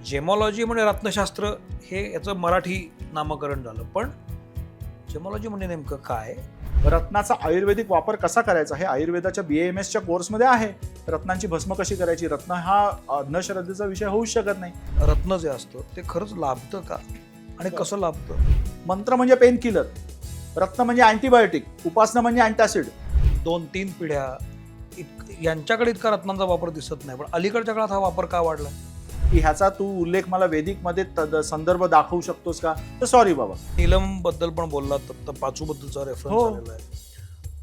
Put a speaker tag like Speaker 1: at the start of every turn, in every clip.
Speaker 1: जेमॉलॉजी म्हणजे रत्नशास्त्र हे याचं मराठी नामकरण झालं. पण जेमॉलॉजी म्हणजे नेमकं काय?
Speaker 2: रत्नाचा आयुर्वेदिक वापर कसा करायचा हे आयुर्वेदाच्या BAMS च्या कोर्समध्ये आहे. रत्नांची भस्म कशी करायची, रत्न हा अंधश्रद्धेचा विषय होऊच शकत नाही.
Speaker 1: रत्न जे असतं ते खरंच लाभतं का आणि कसं लाभतं?
Speaker 2: मंत्र म्हणजे पेन किलर, रत्न म्हणजे अँटीबायोटिक, उपासना म्हणजे अँटासिड.
Speaker 1: 2-3 पिढ्या यांच्याकडे इतका रत्नांचा वापर दिसत नाही, पण अलीकडच्या काळात हा वापर का वाढला?
Speaker 2: की ह्याचा तू उल्लेख मला वेदिक मध्ये संदर्भ दाखवू शकतोस का? तर सॉरी बाबा.
Speaker 1: नीलम बद्दल पण बोललात, तर पाचू बद्दलचा रेफरन्स
Speaker 2: हो.
Speaker 1: आलेला आहे.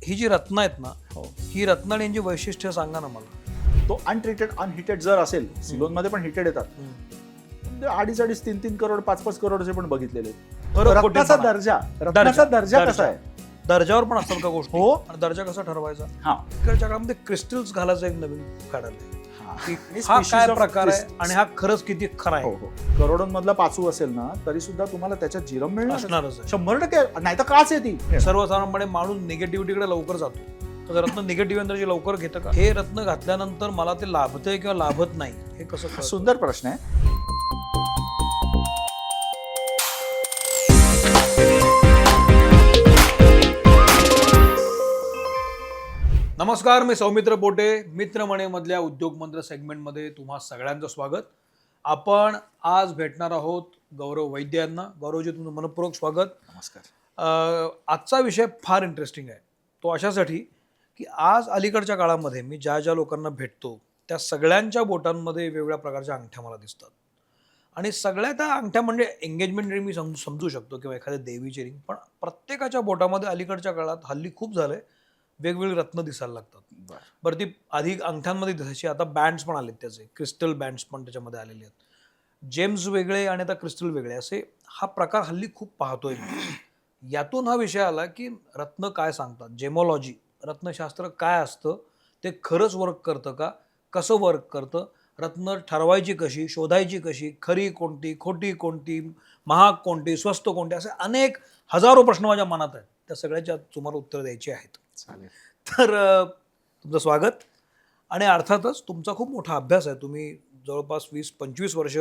Speaker 1: ही जी रत्न आहेत ना, ही रत्न आणि यांची वैशिष्ट्य सांगा ना मला.
Speaker 2: तो अनट्रीटेड अनहिटेड जर असेल, सिलोन मध्ये पण हिटेड येतात, 2.5 3 करोड 5 करोडचे पण बघितलेले. रत्नाचा दर्जा कसा आहे?
Speaker 1: दर्जावर पण असतात का गोष्टी?
Speaker 2: हो.
Speaker 1: आणि दर्जा कसा ठरवायचा?
Speaker 2: हा,
Speaker 1: इकडच्या काळामध्ये क्रिस्टल्स घालायचं एक नवीन काढायला.
Speaker 2: आणि
Speaker 1: हा
Speaker 2: species
Speaker 1: काय
Speaker 2: of
Speaker 1: प्रकार आहे
Speaker 2: crystals.
Speaker 1: आणि हा खरंच किती खरा
Speaker 2: हो
Speaker 1: आहे?
Speaker 2: हो, करोडोंमधला पाचू असेल ना तरी सुद्धा तुम्हाला त्याच्यात जिरम मिळणार
Speaker 1: असणारच आहे.
Speaker 2: 100%. नाही तर काच येते.
Speaker 1: सर्वसाधारणपणे माणूस निगेटिव्हिटीकडे लवकर जातो, तर रत्न निगेटिव्ह एनर्जी लवकर घेतं का? हे रत्न घातल्यानंतर मला ते लाभतंय किंवा लाभत नाही हे कसं कळतं?
Speaker 2: सुंदर प्रश्न आहे.
Speaker 1: नमस्कार, मी सौमित्र पोटे. मित्रमणेमधल्या उद्योग मंत्र सेगमेंटमध्ये तुम्हा सगळ्यांचं स्वागत. आपण आज भेटणार आहोत गौरव वैद्य यांना. गौरवजी, तुमचं मनपूर्वक स्वागत.
Speaker 2: नमस्कार.
Speaker 1: आजचा विषय फार इंटरेस्टिंग आहे. तो अशासाठी की आज अलीकडच्या काळामध्ये मी ज्या ज्या लोकांना भेटतो त्या सगळ्यांच्या बोटांमध्ये वेगवेगळ्या प्रकारच्या अंगठ्या मला दिसतात. आणि सगळ्या त्या अंगठ्या म्हणजे एंगेजमेंट रिंग मी समजू शकतो किंवा एखाद्या देवीची रिंग, पण प्रत्येकाच्या बोटामध्ये अलीकडच्या काळात हल्ली खूप झालंय वेगवेगळी रत्न दिसायला लागतात. बरं, ती आधी अंगठ्यांमध्ये दिसायची, आता बँड्स पण आलेत, त्याचे क्रिस्टल बँड्स पण त्याच्यामध्ये आलेले आहेत. जेम्स वेगळे आणि आता क्रिस्टल वेगळे असे हा प्रकार हल्ली खूप पाहतोय मी. यातून हा विषय आला की रत्न काय सांगतात, जेमॉलॉजी, रत्नशास्त्र काय असतं, ते खरंच वर्क करतं का, कसं वर्क करतं, रत्न ठरवायची कशी, शोधायची कशी, खरी कोणती, खोटी कोणती, महाग कोणती, स्वस्त कोणती, असे अनेक हजारो प्रश्न माझ्या मनात आहेत. त्या सगळ्याच्या तुम्हाला उत्तर द्यायची आहेत.
Speaker 2: चालेल.
Speaker 1: तर तुमचं स्वागत. आणि अर्थातच तुमचा खूप मोठा अभ्यास आहे. तुम्ही जवळपास 20-25 वर्ष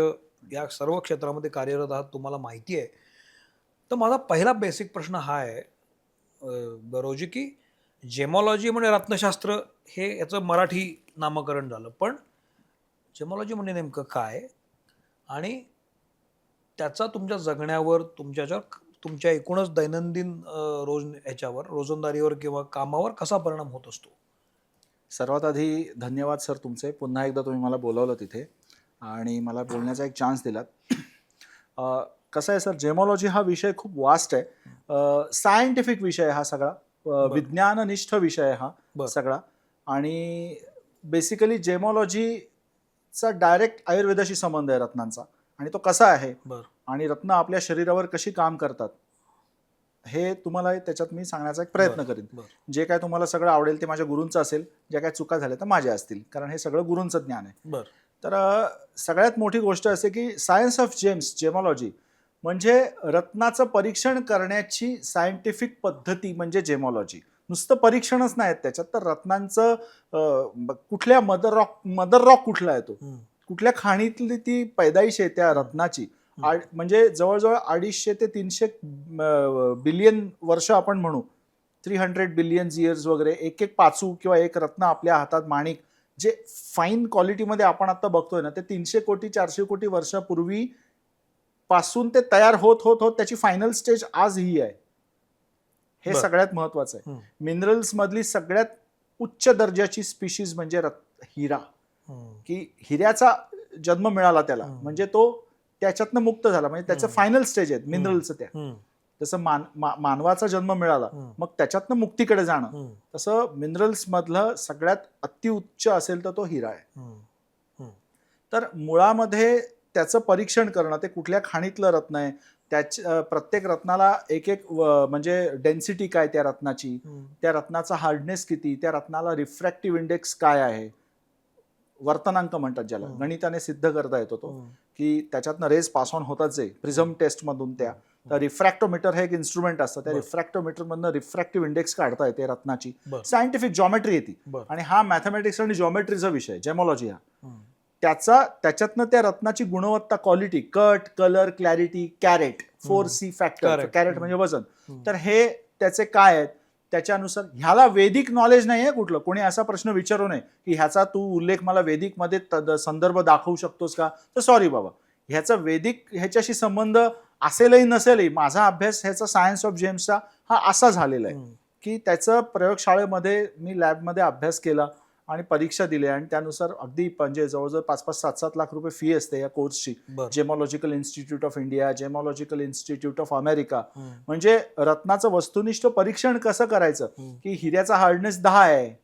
Speaker 1: या सर्व क्षेत्रामध्ये कार्यरत आहात, तुम्हाला माहिती आहे. तर माझा पहिला बेसिक प्रश्न हा आहे गौरवजी, की जेमॉलॉजी म्हणजे रत्नशास्त्र हे याचं मराठी नामकरण झालं. पण जेमॉलॉजी म्हणजे नेमकं काय आणि त्याचा तुमच्या जगण्यावर, तुमच्या एकूणच दैनंदिन रोजंदारीवर किंवा कामावर कसा परिणाम होत असतो?
Speaker 2: सर्वात आधी धन्यवाद सर तुमचे. पुन्हा एकदा तुम्ही मला बोलावलं तिथे आणि मला बोलण्याचा एक चान्स दिलात. कसं आहे सर, जेमॉलॉजी हा विषय खूप वास्ट आहे. सायंटिफिक विषय आहे हा सगळा, विज्ञाननिष्ठ विषय आहे हा सगळा. आणि बेसिकली जेमॉलॉजीचा डायरेक्ट आयुर्वेदाशी संबंध आहे रत्नांचा. आणि तो कसा आहे आणि रत्न आपल्या शरीरावर कशी काम करतात हे तुम्हाला त्याच्यात मी सांगण्याचा एक प्रयत्न करीन. जे काय तुम्हाला सगळं आवडेल ते माझ्या गुरूंचं असेल, ज्या काय चुका झाल्या तर माझ्या असतील, कारण हे सगळं गुरूंचं ज्ञान आहे. तर सगळ्यात मोठी गोष्ट असे की सायन्स ऑफ जेम्स, जेमॉलॉजी म्हणजे रत्नाचं परीक्षण करण्याची सायंटिफिक पद्धती म्हणजे जेमॉलॉजी. नुसतं परीक्षणच नाही त्याच्यात, तर रत्नांचं कुठल्या मदर रॉक कुठला आहे, तो कुठल्या खाणीतली ती पैदाइश आहे त्या रत्नाची, म्हणजे जवळजवळ 250 ते 300 बिलियन वर्ष आपण म्हणू, 300 बिलियन इयर्स वगैरे, एक एक पाचू किंवा एक रत्न आपल्या हातात, माणिक जे फाईन क्वालिटीमध्ये आपण आता बघतोय ना, ते 300 कोटी 400 कोटी वर्षापूर्वी पासून ते तयार होत होत होत त्याची फायनल स्टेज आज ही आहे. हे सगळ्यात महत्वाचं आहे. मिनरल्स मधली सगळ्यात उच्च दर्जाची स्पीशीज म्हणजे हिरा, की हिऱ्याचा जन्म मिळाला त्याला, म्हणजे तो त्याच्यातनं मुक्त झाला, म्हणजे त्याचं फायनल स्टेज आहे मिनरलचं. त्या जसं मानवाचा जन्म मिळाला मग त्याच्यातनं मुक्तीकडे जाणं, तसं मिनरल्स मधलं सगळ्यात अतिउच्च असेल तर तो हिरा आहे. तर मुळामध्ये त्याचं परीक्षण करणं, ते कुठल्या खाणीतलं रत्न आहे, प्रत्येक रत्नाला एक एक म्हणजे डेन्सिटी काय त्या रत्नाची, त्या रत्नाचा हार्डनेस किती, त्या रत्नाला रिफ्रॅक्टिव्ह इंडेक्स काय आहे, वर्तनांक म्हणतात ज्याला, गणिताने सिद्ध करता येतो तो, की त्याच्यातनं रेज पास ऑन होताच आहे प्रिझम टेस्ट मधून. त्या तर रिफ्रॅक्टोमीटर हे एक इन्स्ट्रुमेंट असतं, त्या रिफ्रॅक्टोमीटर मधनं रिफ्रॅक्टिव्ह इंडेक्स काढता येते रत्नाची. सायंटिफिक जॉमेट्री येते आणि हा मॅथमॅटिक्स आणि जॉमेट्रीचा विषय जेमॉलॉजी हा. त्याच्यातनं त्या रत्नाची गुणवत्ता, quality, cut, colour, clarity, carat, 4C factor,
Speaker 1: Correct.
Speaker 2: Carat म्हणजे वजन, तर हे त्याचे काय आहेत त्याच्यानुसार. ह्याला वैदिक नॉलेज नाही आहे कुठलं. कोणी असा प्रश्न विचारू नये की ह्याचा तू उल्लेख मला वेदिक मध्ये संदर्भ दाखवू शकतोस का, तर सॉरी बाबा, ह्याचा वेदिक ह्याच्याशी संबंध असेलही नसेलही. माझा अभ्यास ह्याचा सायन्स ऑफ जेम्सचा हा असा झालेला आहे की त्याचं प्रयोगशाळेमध्ये मी लॅबमध्ये अभ्यास केला आणि परीक्षा दिली आणि त्यानुसार अगदी म्हणजे जवळजवळ 5-5, 7-7 लाख रुपये फी असते या कोर्सची. Gemological institute of India, gemological institute of America. म्हणजे रत्नाचं वस्तुनिष्ठ परीक्षण कसं करायचं की हिऱ्याचा हार्डनेस 10 आहे,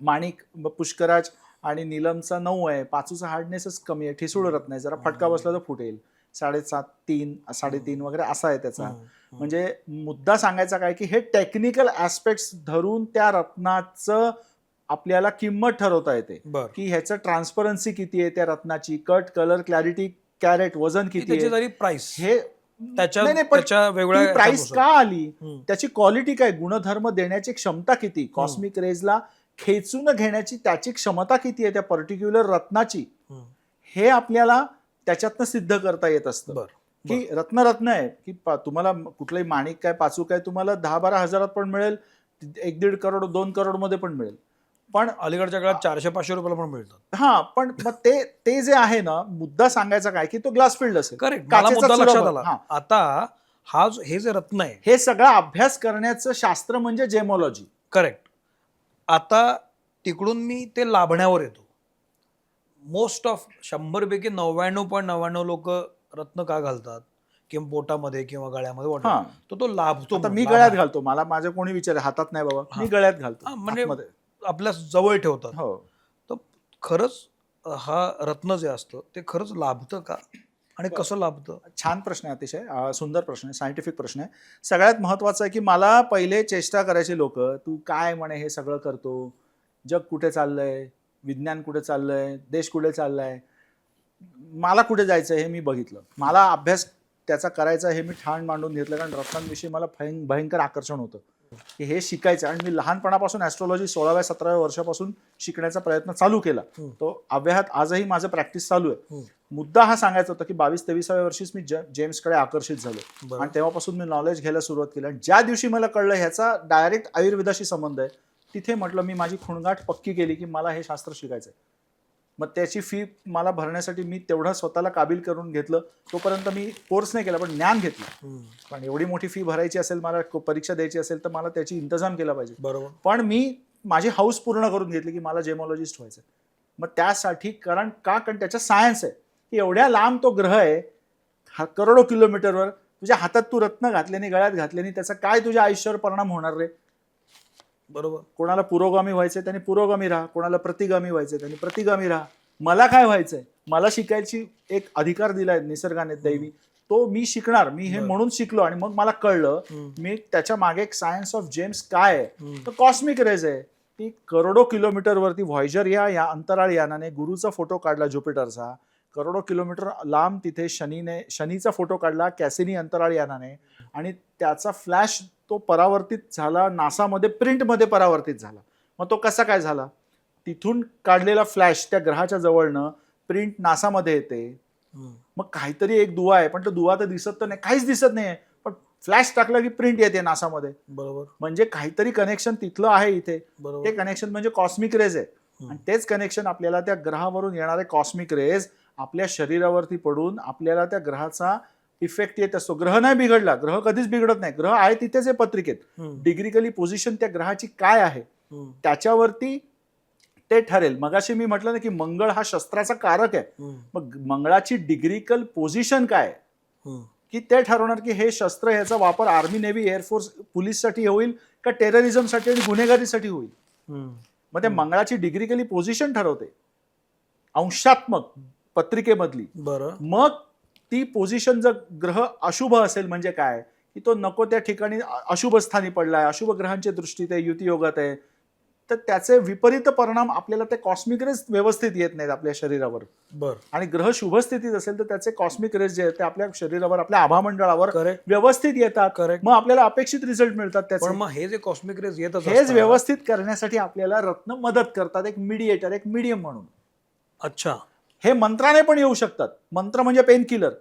Speaker 2: माणिक, पुष्कराज आणि नीलमचा 9 आहे, पाचूचा हार्डनेसच कमी आहे, ठिसूळ रत्न आहे, जरा फटका बसला तर फुटेल, 7.5, 3, 3.5 वगैरे असा आहे त्याचा. म्हणजे मुद्दा सांगायचा काय की हे टेक्निकल ऍस्पेक्ट्स धरून त्या रत्नाचं आपल्याला किंमत ठरवता येते की ह्याचं ट्रान्सपरन्सी किती आहे त्या रत्नाची, कट, कलर, क्लॅरिटी, कॅरेट, वजन किती आहे,
Speaker 1: प्राइस
Speaker 2: हे प्राइस का आली, त्याची क्वालिटी काय, गुणधर्म देण्याची क्षमता किती, कॉस्मिक रेजला खेचून घेण्याची त्याची क्षमता किती आहे त्या पर्टिक्युलर रत्नाची, हे आपल्याला त्याच्यातनं सिद्ध करता येत असतं. की रत्न आहे की तुम्हाला कुठलाही माणिक काय, पाचू काय तुम्हाला 10-12 हजारात पण मिळेल, 1-1.5 करोड 2 करोड मध्ये पण मिळेल. पण
Speaker 1: अलीकडच्या काळात 400-500 रुपयाला पण मिळतात.
Speaker 2: हा, पण मग ते जे आहे ना, मुद्दा सांगायचा काय की तो ग्लास फिल्ड असेल.
Speaker 1: करेक्ट, लक्षात आला. आता हे जे रत्न आहे,
Speaker 2: हे सगळा अभ्यास करण्याचं शास्त्र म्हणजे जेमॉलॉजी.
Speaker 1: करेक्ट. आता तिकडून मी ते लाभण्यावर येतो. मोस्ट ऑफ 100 पैकी 99.99 लोक रत्न का घालतात किंवा बोटामध्ये किंवा गळ्यामध्ये, तो लाभतो.
Speaker 2: आता मी गळ्यात घालतो, मला माझ्या कोणी विचार हातात नाही बाबा, मी गळ्यात घालतो,
Speaker 1: म्हणजे आपल्या जवळ ठेवतात. तर खरंच हा रत्न जे असतं ते खरंच लाभतं का आणि कसं लाभतं?
Speaker 2: छान प्रश्न आहे, अतिशय सुंदर प्रश्न आहे, सायंटिफिक प्रश्न आहे. सगळ्यात महत्वाचं आहे की मला पहिले चेष्टा करायची लोक, तू काय म्हणे हे सगळं करतो, जग कुठे चाललंय, विज्ञान कुठे चाललंय, देश कुठे चाललाय, मला कुठे जायचं हे मी बघितलं. मला अभ्यास त्याचा करायचा हे मी ठाण मांडून घेतलं, कारण रत्नांविषयी मला भयंकर आकर्षण होतं की हे शिकायचं. आणि मी लहानपणापासून ॲस्ट्रॉलॉजी 16व्या-17व्या वर्षापासून शिकण्याचा प्रयत्न चालू केला. तो अव्याहत आजही माझं प्रॅक्टिस चालू आहे. मुद्दा हा सांगायचा होता की 22-23व्या वर्षीच मी जेम्सकडे आकर्षित झालो आणि तेव्हापासून मी नॉलेज घ्यायला सुरुवात केली. आणि ज्या दिवशी मला कळलं ह्याचा डायरेक्ट आयुर्वेदाशी संबंध आहे, तिथे म्हटलं मी माझी खुणगाठ पक्की केली की मला हे शास्त्र शिकायचं आहे. मग त्याची फी मला भरण्यासाठी मी तेवढं स्वतःला काबिल करून घेतलं. तोपर्यंत मी कोर्स नाही केला, पण ज्ञान घेतलं. पण एवढी मोठी फी भरायची असेल, मला परीक्षा द्यायची असेल, तर मला त्याची इंतजाम केला पाहिजे.
Speaker 1: बरोबर.
Speaker 2: पण मी माझी हाऊस पूर्ण करून घेतली की मला जेमॉलॉजिस्ट व्हायचं. मग त्यासाठी कारण त्याच्या सायन्स आहे की एवढ्या लांब तो ग्रह आहे, करोडो किलोमीटरवर, तुझ्या हातात तू रत्न घातल्याने, गळ्यात घातल्याने त्याचा काय तुझ्या आयुष्यावर परिणाम होणार रे.
Speaker 1: बरोबर.
Speaker 2: कोणाला पुरोगामी व्हायचंय त्यांनी पुरोगामी राहा, कोणाला प्रतिगामी व्हायचंय त्यांनी प्रतिगामी राहा. मला काय व्हायचंय, मला शिकायची एक अधिकार दिलाय निसर्गाने, दैवी, तो मी शिकणार. मी हे म्हणून शिकलो आणि मग मला कळलं मी त्याच्या मागे एक सायन्स ऑफ जेम्स काय आहे, तर कॉस्मिक रेज आहे. ती करोडो किलोमीटर वरती व्हॉयजर या अंतराळ यानाने गुरुचा फोटो काढला जुपिटरचा, करोडो किलोमीटर लांब तिथे शनीचा फोटो काढला कॅसिनी अंतराळ यानाने, आणि त्याचा फ्लॅश तो परावर्तित झाला नासामध्ये, प्रिंटमध्ये परावर्तित झाला. मग तो कसा काय झाला, तिथून काढलेला फ्लॅश त्या ग्रहाच्या जवळनं प्रिंट नासामध्ये येते. मग काहीतरी एक दुवा आहे, पण तो दुवा तर दिसत तर नाही, काहीच दिसत नाहीये, पण फ्लॅश टाकला की प्रिंट येते नासामध्ये.
Speaker 1: बरोबर.
Speaker 2: म्हणजे काहीतरी कनेक्शन तिथलं आहे इथे. ते कनेक्शन म्हणजे कॉस्मिक रेज आहे. आणि तेच कनेक्शन आपल्याला त्या ग्रहावरून येणारे कॉस्मिक रेज आपल्या शरीरावरती पडून आपल्याला त्या ग्रहाचा इफेक्ट येत असतो. ग्रह नाही बिघडला, ग्रह कधीच बिघडत नाही, ग्रह आहे तिथेच आहे पत्रिकेत. डिग्रिकली पोझिशन त्या ग्रहाची काय आहे त्याच्यावरती ते ठरेल. मगाशी मी म्हटलं ना की मंगळ हा शस्त्राचा कारक आहे. मग मंगळाची डिग्रिकल पोझिशन काय की ते ठरवणार की हे शस्त्र, ह्याचा वापर आर्मी, नेव्ही, एअरफोर्स, पोलीससाठी होईल का टेररिझमसाठी आणि गुन्हेगारीसाठी होईल. मग त्या मंगळाची डिग्रिकली पोझिशन ठरवते अंशात्मक पत्रिकेमधली.
Speaker 1: बरं.
Speaker 2: मग ती पोझिशन जर ग्रह अशुभ असेल म्हणजे काय की तो नको त्या ठिकाणी अशुभ स्थानी पडलाय, अशुभ ग्रहांच्या दृष्टीत आहे, युती योगात आहे, तर त्याचे विपरीत परिणाम आपल्याला ते कॉस्मिक रेज व्यवस्थित येत नाहीत आपल्या शरीरावर. आणि ग्रह शुभ स्थितीत असेल तर त्याचे कॉस्मिक रेज जे आहेत ते आपल्या शरीरावर, आपल्या आभामंडळावर व्यवस्थित येतात. मग आपल्याला अपेक्षित रिझल्ट मिळतात त्याचे.
Speaker 1: पण मग हे जे कॉस्मिक रेज येतात
Speaker 2: हेच व्यवस्थित करण्यासाठी आपल्याला रत्न मदत करतात, एक मीडिएटर, एक मीडियम म्हणून.
Speaker 1: अच्छा.
Speaker 2: हे मंत्राने पण येऊ शकतात. मंत्र म्हणजे पेन किलर,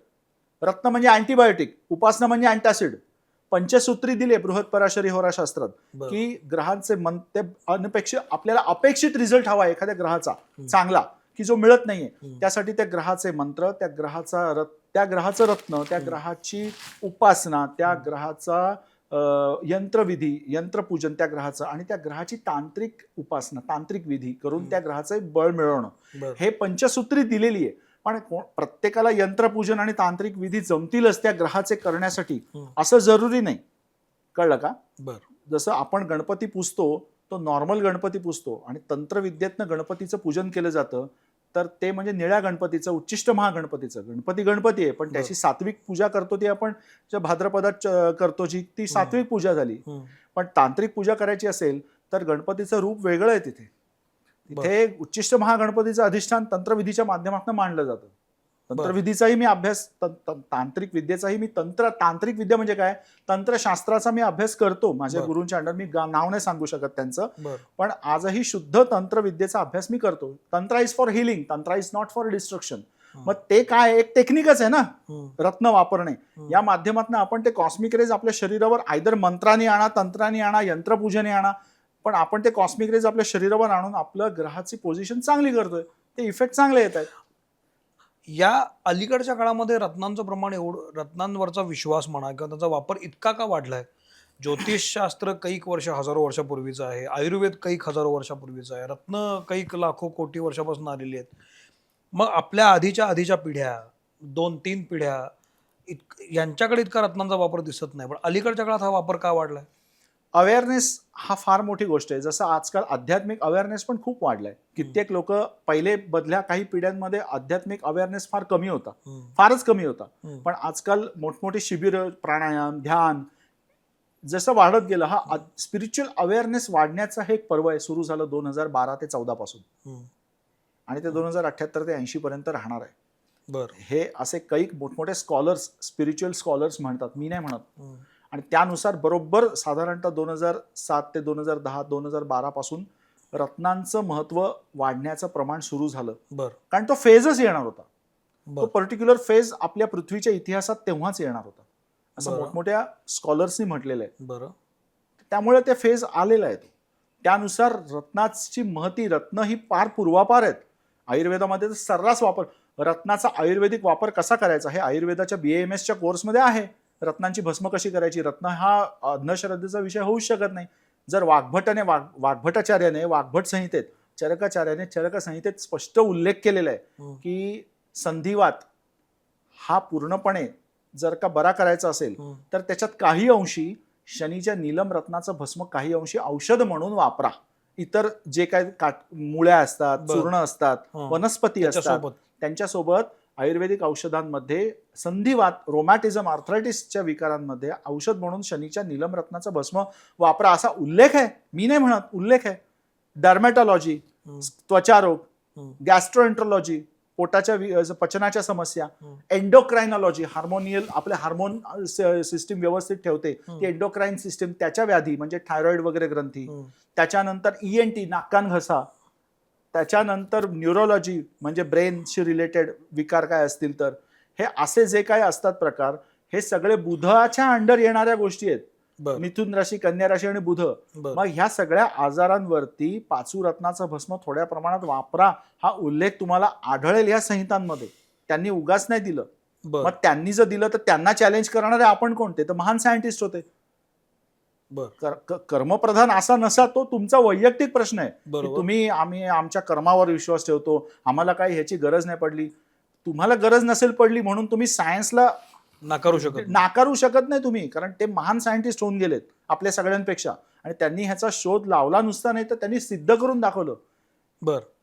Speaker 2: रत्न म्हणजे अँटीबायोटिक, उपासना म्हणजे अँटासिड. पंचसूत्री दिले बृहत्पराशरी होराशास्त्रात
Speaker 1: बरं.
Speaker 2: की ग्रहांचे ते अनपेक्षित आपल्याला अपेक्षित रिझल्ट हवा एखाद्या ग्रहाचा चांगला की जो मिळत नाहीये. त्यासाठी त्या ग्रहाचे मंत्र, त्या ग्रहाचं रत्न, त्या ग्रहाची उपासना, त्या ग्रहाचा यंत्रविधी, यंत्रपूजन त्या ग्रहाचं आणि त्या ग्रहाची तांत्रिक उपासना, तांत्रिक विधी करून त्या ग्रहाचे बळ मिळवणं,
Speaker 1: बरं.
Speaker 2: हे पंचसूत्री दिलेली आहे. पण प्रत्येकाला यंत्रपूजन आणि तांत्रिक विधी जमतीलच त्या ग्रहाचे करण्यासाठी असं जरुरी नाही. कळलं का?
Speaker 1: बरं.
Speaker 2: जसं आपण गणपती पूजतो, तो नॉर्मल गणपती पूजतो आणि तंत्रविद्येतनं गणपतीचं पूजन केलं जातं, तर ते म्हणजे निळ्या गणपतीचं, उच्चिष्ट महागणपतीचं. गणपती आहे, पण त्याची सात्विक पूजा करतो ती आपण भाद्रपदात करतो, जी ती सात्विक पूजा झाली. पण तांत्रिक पूजा करायची असेल तर गणपतीचं रूप वेगळं आहे तिथे. तिथे उच्चिष्ट महागणपतीचं अधिष्ठान तंत्रविधीच्या माध्यमातून मांडलं जातं. तंत्रविधीचाही मी अभ्यास, तांत्रिक विद्येचाही मी तांत्रिक विद्या म्हणजे काय, तंत्रशास्त्राचा मी अभ्यास करतो माझ्या गुरूंच्या अंडर. मी नाव नाही सांगू शकत त्यांचं, पण आजही शुद्ध तंत्रविद्येचा अभ्यास मी करतो. तंत्र इज फॉर हिलिंग, तंत्र इज नॉट फॉर डिस्ट्रक्शन. मग ते काय एक टेक्निकच आहे ना, रत्न वापरणे. या माध्यमातून आपण ते कॉस्मिक रेज आपल्या शरीरावर आयदर मंत्राने आणा, तंत्राने आणा, यंत्रपूजने आणा, पण आपण ते कॉस्मिक रेज आपल्या शरीरावर आणून आपलं ग्रहाची पोझिशन चांगली करतोय. ते इफेक्ट चांगले येत आहेत.
Speaker 1: या अलीकडच्या काळामध्ये रत्नांचं प्रमाण रत्नांवरचा विश्वास म्हणा किंवा त्याचा वापर इतका का वाढलाय? ज्योतिषशास्त्र कैक वर्ष, हजारो वर्षापूर्वीचं आहे. आयुर्वेद कैक हजारो वर्षापूर्वीचं आहे. रत्न कैक लाखो कोटी वर्षापासून आलेली आहेत. मग आपल्या आधीच्या पिढ्या, 2-3 पिढ्या यांच्याकडे इतका रत्नांचा वापर दिसत नाही, पण अलीकडच्या काळात हा वापर का वाढलाय?
Speaker 2: अवेअरनेस हा फार मोठी गोष्ट आहे. जसं आजकाल आध्यात्मिक अवेअरनेस पण खूप वाढलाय. कित्येक लोक पहिले बदल्या काही पिढ्यांमध्ये आध्यात्मिक अवेअरनेस फार कमी होता, फारच कमी होता. पण आजकाल मोठमोठी शिबिर, प्राणायाम, ध्यान जसं वाढत गेलं, हा स्पिरिच्युअल अवेअरनेस वाढण्याचा हे एक पर्व आहे. सुरू झालं 2012 ते 14 पासून आणि ते 2078 ते 80 पर्यंत राहणार आहे.
Speaker 1: बरं.
Speaker 2: हे असे काही मोठमोठे स्कॉलर्स, स्पिरिच्युअल स्कॉलर्स म्हणतात, मी नाही म्हणत. आणि त्यानुसार बरोबर साधारणतः 2007 ते 2010, 2012 पासून रत्नांचं महत्व वाढण्याचं प्रमाण सुरू झालं. कारण तो फेजच येणार होता. तो पर्टिक्युलर फेज आपल्या पृथ्वीच्या इतिहासात तेव्हाच येणार होता, असं मोठमोठ्या स्कॉलर्सनी म्हटलेलं आहे. त्यामुळे ते फेज आलेला आहे. त्यानुसार रत्नाची महती, रत्न ही फार पूर्वापार आहेत. आयुर्वेदामध्ये तर सर्रास वापर, रत्नाचा आयुर्वेदिक वापर कसा करायचा हे आयुर्वेदाच्या BAMS कोर्समध्ये आहे. रत्नांची भस्म कशी करायची, रत्न हा अंधश्रद्धेचा विषय होऊच शकत नाही. जर वाग्भटाचार्याने वाग्भट संहितेत, चरकाचार्याने चरक संहितेत स्पष्ट उल्लेख केलेला आहे की संधिवात हा पूर्णपणे जर का बरा करायचा असेल तर त्याच्यात काही अंशी शनीच्या नीलम रत्नाचं भस्म काही अंशी औषध म्हणून वापरा. इतर जे काय मुळ्या असतात, चूर्ण असतात, वनस्पती असतात, त्यांच्यासोबत आयुर्वेदिक औषधांमध्ये संधिवात, रोमॅटिझम, आर्थरायटिसच्या विकारांमध्ये औषध म्हणून शनीच्या नीलम रत्नाचं भस्म वापरा असा उल्लेख आहे. मी नाही म्हणत, उल्लेख आहे. डर्मॅटॉलॉजी, त्वचारोग, गॅस्ट्रोएंट्रोलॉजी, पोटाच्या पचनाच्या समस्या, एंडोक्रायनॉलॉजी, हार्मोनियल आपले हार्मोन सिस्टीम व्यवस्थित ठेवते ती एंडोक्राईन सिस्टीम, त्याच्या व्याधी म्हणजे थायरॉइड वगैरे ग्रंथी, त्याच्यानंतर ENT नाक कान घसा, त्याच्यानंतर न्यूरोलॉजी म्हणजे ब्रेनशी रिलेटेड विकार काय असतील तर, हे असे जे काय असतात प्रकार, हे सगळे बुधाच्या अंडर येणाऱ्या गोष्टी आहेत. मिथुन राशी, कन्या राशी आणि बुध. मग ह्या सगळ्या आजारांवरती पाचू रत्नाचं भस्म थोड्या प्रमाणात वापरा हा उल्लेख तुम्हाला आढळेल या संहितांमध्ये. त्यांनी उगाच नाही दिलं. मग त्यांनी जर दिलं तर त्यांना चॅलेंज करणारे आपण कोणते, तर महान सायंटिस्ट होते. कर्मप्रधान असा नसा, तो तुमचा वैयक्तिक प्रश्न आहे. आम्ही आमच्या कर्मावर विश्वास ठेवतो, आम्हाला काही ह्याची गरज नाही पडली. तुम्हाला गरज नसेल पडली म्हणून तुम्ही सायन्सला नाकारू शकत नाही तुम्ही, कारण ते महान सायंटिस्ट होऊन गेलेत आपल्या सगळ्यांपेक्षा आणि त्यांनी ह्याचा शोध लावला नुसता नाही तर त्यांनी सिद्ध करून दाखवलं.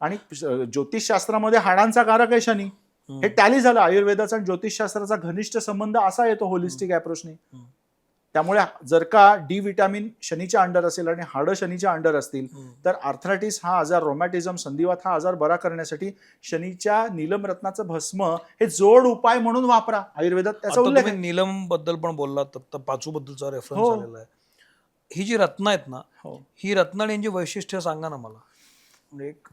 Speaker 2: आणि ज्योतिषशास्त्रामध्ये हाडांचा कारक आहे शनी, हे टॅली झालं. आयुर्वेदाचा आणि ज्योतिषशास्त्राचा घनिष्ठ संबंध असा येतो होलिस्टिक अप्रोचने. त्यामुळे जर का डी विटॅमिन शनीच्या अंडर असेल आणि हाडं शनीच्या अंडर असतील तर आर्थरायटिस हा आजार, रोमॅटिझम, संधिवात हा आजार बरा करण्यासाठी शनीच्या नीलम रत्नाचं भस्म हे जोड उपाय म्हणून वापरा. आयुर्वेदात त्याचा उल्लेख आहे.
Speaker 1: नीलम बद्दल पण बोललात, पाचू बद्दलचा रेफरन्स आलेला आहे. ही जी रत्न आहेत ना, ही रत्न आणि यांची वैशिष्ट्य सांगा ना मला.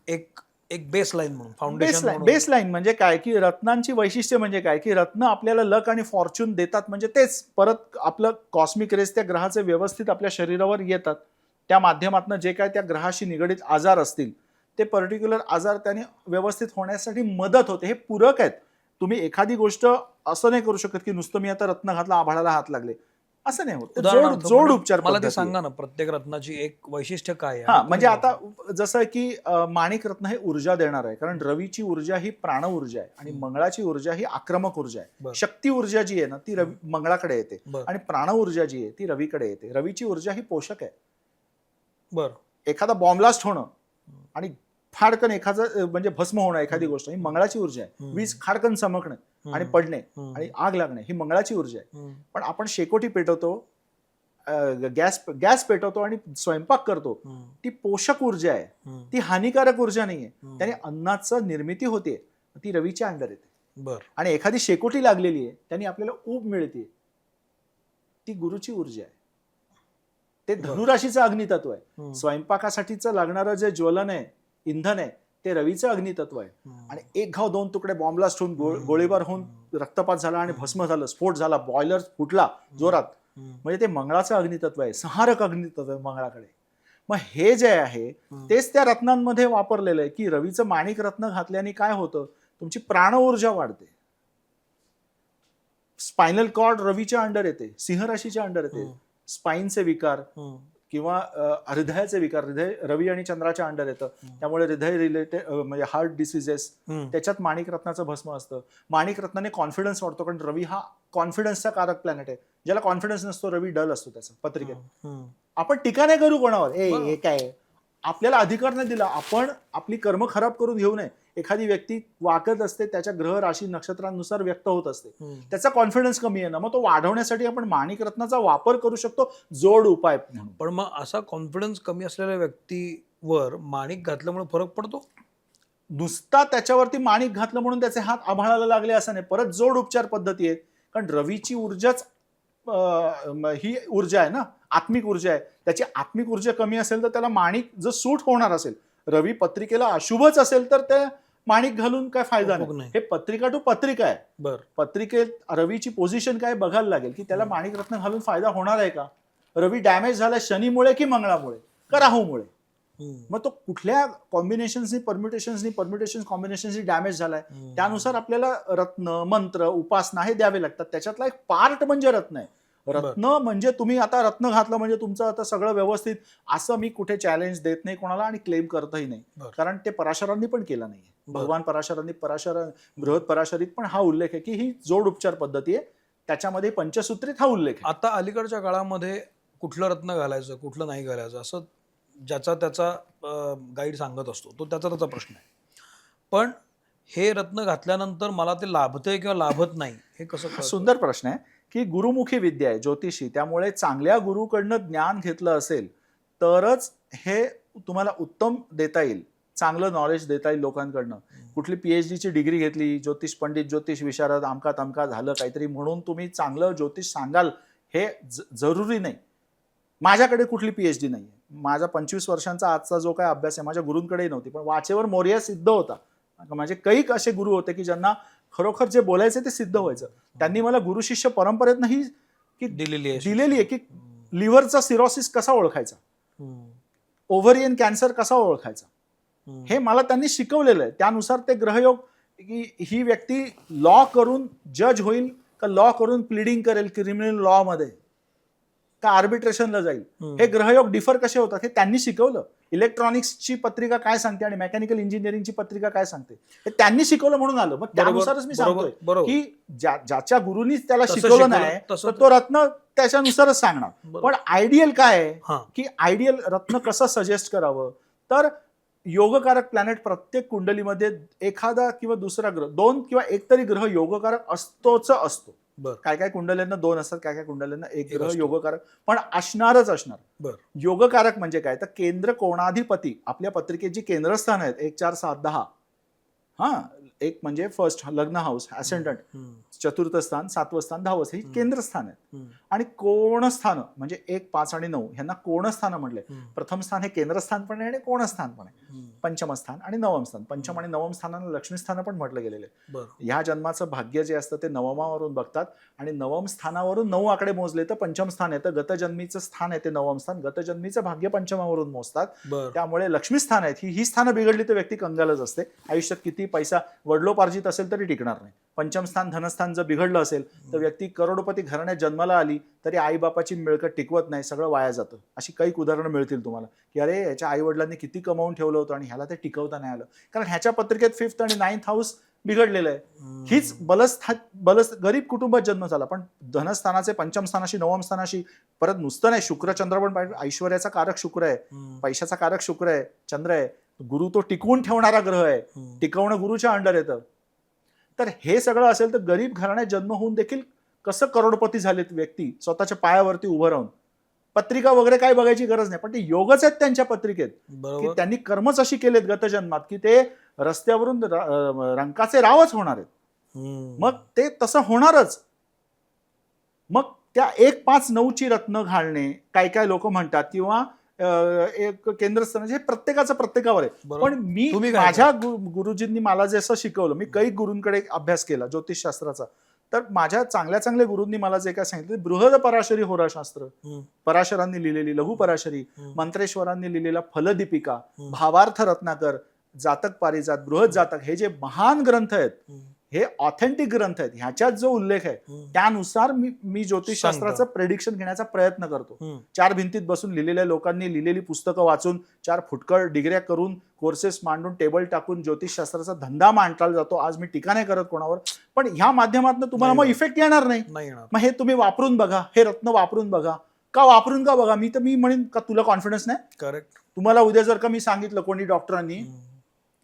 Speaker 1: एक एक बेसलाईन म्हणून, फाउंडेशन म्हणून.
Speaker 2: बेसलाईन म्हणजे काय, की रत्नांची वैशिष्ट्य म्हणजे काय, की रत्न आपल्याला लक आणि फॉर्च्यून देतात. म्हणजे तेच परत आपलं कॉस्मिक रेस त्या ग्रहाचे व्यवस्थित आपल्या शरीरावर येतात. त्या माध्यमातून जे काय त्या ग्रहाशी निगडीत आजार असतील ते पर्टिक्युलर आजार त्याने व्यवस्थित होण्यासाठी मदत होते. हे पूरक आहेत. तुम्ही एखादी गोष्ट असं नाही करू शकत की नुसतं मी आता रत्न घातला आभाळाला हात लागले, असं नाही होत. ते
Speaker 1: उदाहरणार्थ
Speaker 2: जोड
Speaker 1: म्हणजे
Speaker 2: उपचार
Speaker 1: मला ते
Speaker 2: पद्धती आहे.
Speaker 1: सांगा ना, प्रत्येक रत्नाची एक वैशिष्ट्य काय आहे?
Speaker 2: हा
Speaker 1: आणि
Speaker 2: म्हणजे
Speaker 1: तुम्ही
Speaker 2: आता जसं की माणिक रत्न हे ऊर्जा देणार आहे, कारण रवीची ऊर्जा ही प्राण ऊर्जा आहे आणि मंगळाची ऊर्जा ही आक्रमक ऊर्जा आहे.
Speaker 1: बरं.
Speaker 2: शक्ती ऊर्जा जी आहे ना ती मंगळाकडे येते
Speaker 1: बरं.
Speaker 2: आणि प्राण ऊर्जा जी आहे ती रवीकडे येते. रवीची ऊर्जा ही पोषक आहे.
Speaker 1: बरं.
Speaker 2: एखादा बॉम्बलास्ट होणं आणि फाडकन एखादं म्हणजे भस्म होणं एखादी गोष्ट ही मंगळाची ऊर्जा आहे. वीज खाडकन चमकणे आणि पडणे आणि आग लागणे ही मंगळाची ऊर्जा आहे. पण आपण शेकोटी पेटवतो, गॅस पेटवतो आणि स्वयंपाक करतो, ती पोषक ऊर्जा आहे, ती हानिकारक ऊर्जा नाहीये. त्याने अन्नाचं निर्मिती होते, ती रवीच्या अंडर येते.
Speaker 1: बरं.
Speaker 2: आणि एखादी शेकोटी लागलेली आहे त्याने आपल्याला ऊब मिळते, ती गुरुची ऊर्जा आहे. ते धनुराशीचं अग्नितत्व आहे. स्वयंपाकासाठीचं लागणारं जे ज्वलन आहे, इंधन आहे, ते रवीचं अग्नितत्व आहे. आणि एक घाव दोन तुकडे बॉम्बलास्ट होऊन गोळीबार होऊन रक्तपात झाला आणि भस्म झालं, स्फोट झाला, बॉयलर फुटला जोरात, म्हणजे ते मंगळाचं अग्नितत्व आहे, संहारक अग्नितत्व आहे मंगळाकडे. मग हे जे आहे तेच त्या रत्नांमध्ये वापरलेलं आहे, की रवीचं माणिक रत्न घातल्याने काय होतं, तुमची प्राण ऊर्जा वाढते. स्पायनल कॉर्ड रवीच्या अंडर येते, सिंह राशीच्या अंडर येते. स्पाईनचे विकार किंवा हृदयाचे विकार, हृदय रवी आणि चंद्राच्या अंडर येतं, त्यामुळे हृदय रिलेटेड म्हणजे हार्ट डिसिजेस त्याच्यात माणिक रत्नाचं भस्म असतं. माणिक रत्नाने कॉन्फिडन्स वाढतो, कारण रवी हा कॉन्फिडन्सचा कारक प्लॅनेट आहे. ज्याला कॉन्फिडन्स नसतो रवी डल असतो त्याचा पत्रिकेत. आपण टीका नाही करू कोणावर, हे काय, आपल्याला अधिकार नाही दिला. आपण आपली कर्म खराब करून घेऊ नये. एखादी व्यक्ती वाकत असते, त्याच्या ग्रह राशी नक्षत्रांनुसार व्यक्त होत असते, त्याचा कॉन्फिडन्स कमी आहे ना, मग तो वाढवण्यासाठी आपण माणिक रत्नाचा वापर करू शकतो जोड उपाय म्हणून.
Speaker 1: पण मग असा कॉन्फिडन्स कमी असलेल्या व्यक्तीवर माणिक घातल्यामुळे फरक पडतो?
Speaker 2: नुसता त्याच्यावरती माणिक घातलं म्हणून त्याचे हात आभाळाला लागले असं नाही. परत जोड उपचार पद्धती आहेत, कारण रवीची ऊर्जाच ही ऊर्जा आहे ना, आत्मिक ऊर्जा आहे. त्याची आत्मिक ऊर्जा कमी असेल तर त्याला माणिक जर सूट होणार असेल, रवी पत्रिकेला अशुभच असेल तर ते माणिक घालून काय फायदा नाही. हे पत्रिका टू पत्रिका आहे.
Speaker 1: बरं.
Speaker 2: पत्रिकेत रवीची पोझिशन काय बघायला लागेल, की त्याला माणिक रत्न घालून फायदा होणार आहे का. रवी डॅमेज झाला शनीमुळे की मंगळामुळे का राहूमुळे, मग तो कुठल्या कॉम्बिनेशन्सनी परम्युटेशन्स कॉम्बिनेशन्सनी डॅमेज झालाय, त्यानुसार आपल्याला रत्न मंत्र उपासना हे द्यावे लागतात. त्याच्यातला एक पार्ट म्हणजे रत्न आहे. रत्न म्हणजे तुम्ही आता रत्न घातलं म्हणजे तुमचं आता सगळं व्यवस्थित, असं मी कुठे चॅलेंज देत नाही कोणाला आणि क्लेम करतही नाही, कारण ते पराशरांनी पण केलं नाहीये. भगवान पराशरांनी बृहत पराशरीत पण हा उल्लेख आहे की ही जोड उपचार पद्धती आहे, त्याच्यामध्ये पंचसूत्रीत हा उल्लेख आहे.
Speaker 1: आता अलीकडच्या काळामध्ये कुठलं रत्न घालायचं कुठलं नाही घालायचं असं ज्याचा त्याचा गाईड सांगत असतो, तो त्याचा त्याचा प्रश्न आहे. पण हे रत्न घातल्यानंतर मला ते लाभतंय किंवा लाभत नाही हे कसं कळतं?
Speaker 2: सुंदर प्रश्न आहे, की गुरुमुखी विद्या आहे, ज्योतिषी, त्यामुळे चांगल्या गुरुकडनं ज्ञान घेतलं असेल तरच हे तुम्हाला उत्तम देता येईल, चांगलं नॉलेज देता येईल लोकांकडनं. कुठली PhD ची डिग्री घेतली, ज्योतिष पंडित, ज्योतिष विशारद, आमका तमका झालं काहीतरी म्हणून तुम्ही चांगलं ज्योतिष सांगाल हे जरुरी नाही. माझ्याकडे कुठली PhD नाही आहे. माझा 25 वर्षांचा आजचा जो काय अभ्यास आहे माझ्या गुरूंकडेही नव्हती, पण वाचेवर मोर्या सिद्ध होता. माझे कैक असे गुरु होते की ज्यांना खरोखर जे बोलायचे ते सिद्ध व्हायचं. त्यांनी मला गुरु शिष्य परंपरेतनं ही दिलेली आहे की लिव्हरचा सिरोसिस कसा ओळखायचा, ओव्हरियन कॅन्सर कसा ओळखायचा, हे मला त्यांनी शिकवलेलं आहे. त्यानुसार ते ग्रहयोग, की ही व्यक्ती लॉ करून जज होईल का लॉ करून प्लीडिंग करेल क्रिमिनल लॉ मध्ये का आर्बिट्रेशनला जाईल, हे ग्रहयोग डिफर कसे होतात हे त्यांनी शिकवलं. इलेक्ट्रॉनिक्सची पत्रिका काय सांगते आणि मेकॅनिकल इंजिनिअरिंगची पत्रिका काय सांगते हे त्यांनी शिकवलं म्हणून आलं. मग त्यानुसारच मी सांगतोय की ज्याच्या गुरुनीच त्याला शिकवलं नाही तर तो रत्न त्याच्यानुसारच सांगणार. पण आयडियल काय आहे की आयडियल रत्न कसं सजेस्ट करावं, तर योगकारक प्लॅनेट प्रत्येक कुंडलीमध्ये एखादा किंवा दुसरा ग्रह, दोन किंवा एक तरी ग्रह योगकारक असतोच असतो. काय काय कुंडल्यांना 2 असतात, काय काय कुंडल्यांना एक ग्रह योगकारक पण असणारच असणार. योगकारक म्हणजे काय, तर केंद्र कोणाधिपती आपल्या पत्रिकेत जी केंद्रस्थान आहेत 1 4 7 10, एक म्हणजे फर्स्ट लग्न हाऊस असेंडंट, चतुर्थ स्थान, 7वं स्थान, 10वं ही केंद्रस्थान आहेत. आणि कोणस्थान म्हणजे 1, 5 आणि 9 ह्यांना कोणस्थान म्हटले. प्रथम स्थान हे केंद्रस्थान पण आहे आणि कोणस्थान पण आहे. पंचम स्थान आणि नवम स्थान. पंचम आणि नवम स्थानाला लक्ष्मी स्थान पण म्हटलं गेलेलं आहे. ह्या जन्माचं भाग्य जे असतं ते नवमावरून बघतात आणि नवम स्थानावरून 9 आकडे मोजले तर पंचम स्थान येतं. गतजन्मीचं स्थान आहे ते नवम स्थान, गतजन्मीचं भाग्य पंचमावरून मोजतात. त्यामुळे लक्ष्मी स्थान आहेत ही स्थानं बिघडली तर व्यक्ती कंगालच असते. आयुष्यात किती पैसा वडलोपार्जित असेल तरी टिकणार नाही. पंचम स्थान धनस्थान जर बिघडलं असेल तर व्यक्ती करोडपती घराण्यात जन्माला आली तरी आईबापाची मिळकत टिकवत नाही, सगळं वाया जातं. अशी काही उदाहरणं मिळतील तुम्हाला की अरे ह्याच्या आई वडिलांनी किती कमावून ठेवलं होतं आणि ह्याला ते टिकवता नाही आलं, कारण ह्याच्या पत्रिकेत 5th आणि 9th हाऊस बिघडलेलं आहे. हीच गरीब कुटुंबात जन्म झाला, पण धनस्थानाचे पंचम स्थानाशी नवम स्थानाशी परत नुसतं नाही, शुक्रचंद्र पण पाहिजे. ऐश्वर्याचा कारक शुक्र आहे, पैशाचा कारक शुक्र आहे, चंद्र आहे. गुरु तो टिकवून ठेवणारा ग्रह आहे, टिकवणं गुरुच्या अंडर येतं. तर हे सगळं असेल तर गरीब घराण्यात जन्म होऊन देखील कसं करोडपती झालेत व्यक्ती स्वतःच्या पायावरती उभं राहून. पत्रिका वगैरे काय बघायची गरज नाही, पण ते योगच आहेत त्यांच्या पत्रिकेत की त्यांनी कर्मच अशी केलेत गतजन्मात की ते रस्त्यावरून रंकाचे रावच होणार आहेत. मग ते तसं होणारच. मग त्या 1, 5, 9ची रत्न घालणे काय काय लोक म्हणतात किंवा एक केंद्रस्थान हे प्रत्येकाचं प्रत्येकावर आहे. पण मी माझ्या गुरुजींनी मला जसं शिकवलं, मी काही गुरूंकडे अभ्यास केला ज्योतिषशास्त्राचा, तर माझ्या चांगल्या गुरूंनी मला जे काय सांगितलं, बृहद पराशरी होराशास्त्र, पराशरांनी लिहिलेली, लघु पराशरी, मंत्रेश्वरांनी लिहिलेला फलदीपिका, भावार्थ रत्नाकर, जातक पारिजात, बृहद जातक, हे जे महान ग्रंथ आहेत हे ऑथेंटिक ग्रंथ आहेत. ह्याच्यात जो उल्लेख आहे त्यानुसार मी ज्योतिषशास्त्राचं प्रेडिक्शन घेण्याचा प्रयत्न करतो. 4 भिंतीत बसून लिहिलेल्या लोकांनी लिहिलेली पुस्तकं वाचून 4 फुटकळ डिग्र्या करून कोर्सेस मांडून टेबल टाकून ज्योतिषशास्त्राचा धंदा मांडला जातो. आज मी टीका नाही करत कोणावर, पण ह्या माध्यमातून तुम्हाला मग इफेक्ट येणार नाही. मग हे तुम्ही वापरून बघा, हे रत्न वापरून बघा. का वापरून का बघा, मी म्हणेन का तुला कॉन्फिडन्स नाही?
Speaker 1: करेक्ट.
Speaker 2: तुम्हाला उद्या जर का मी सांगितलं कोणी डॉक्टरांनी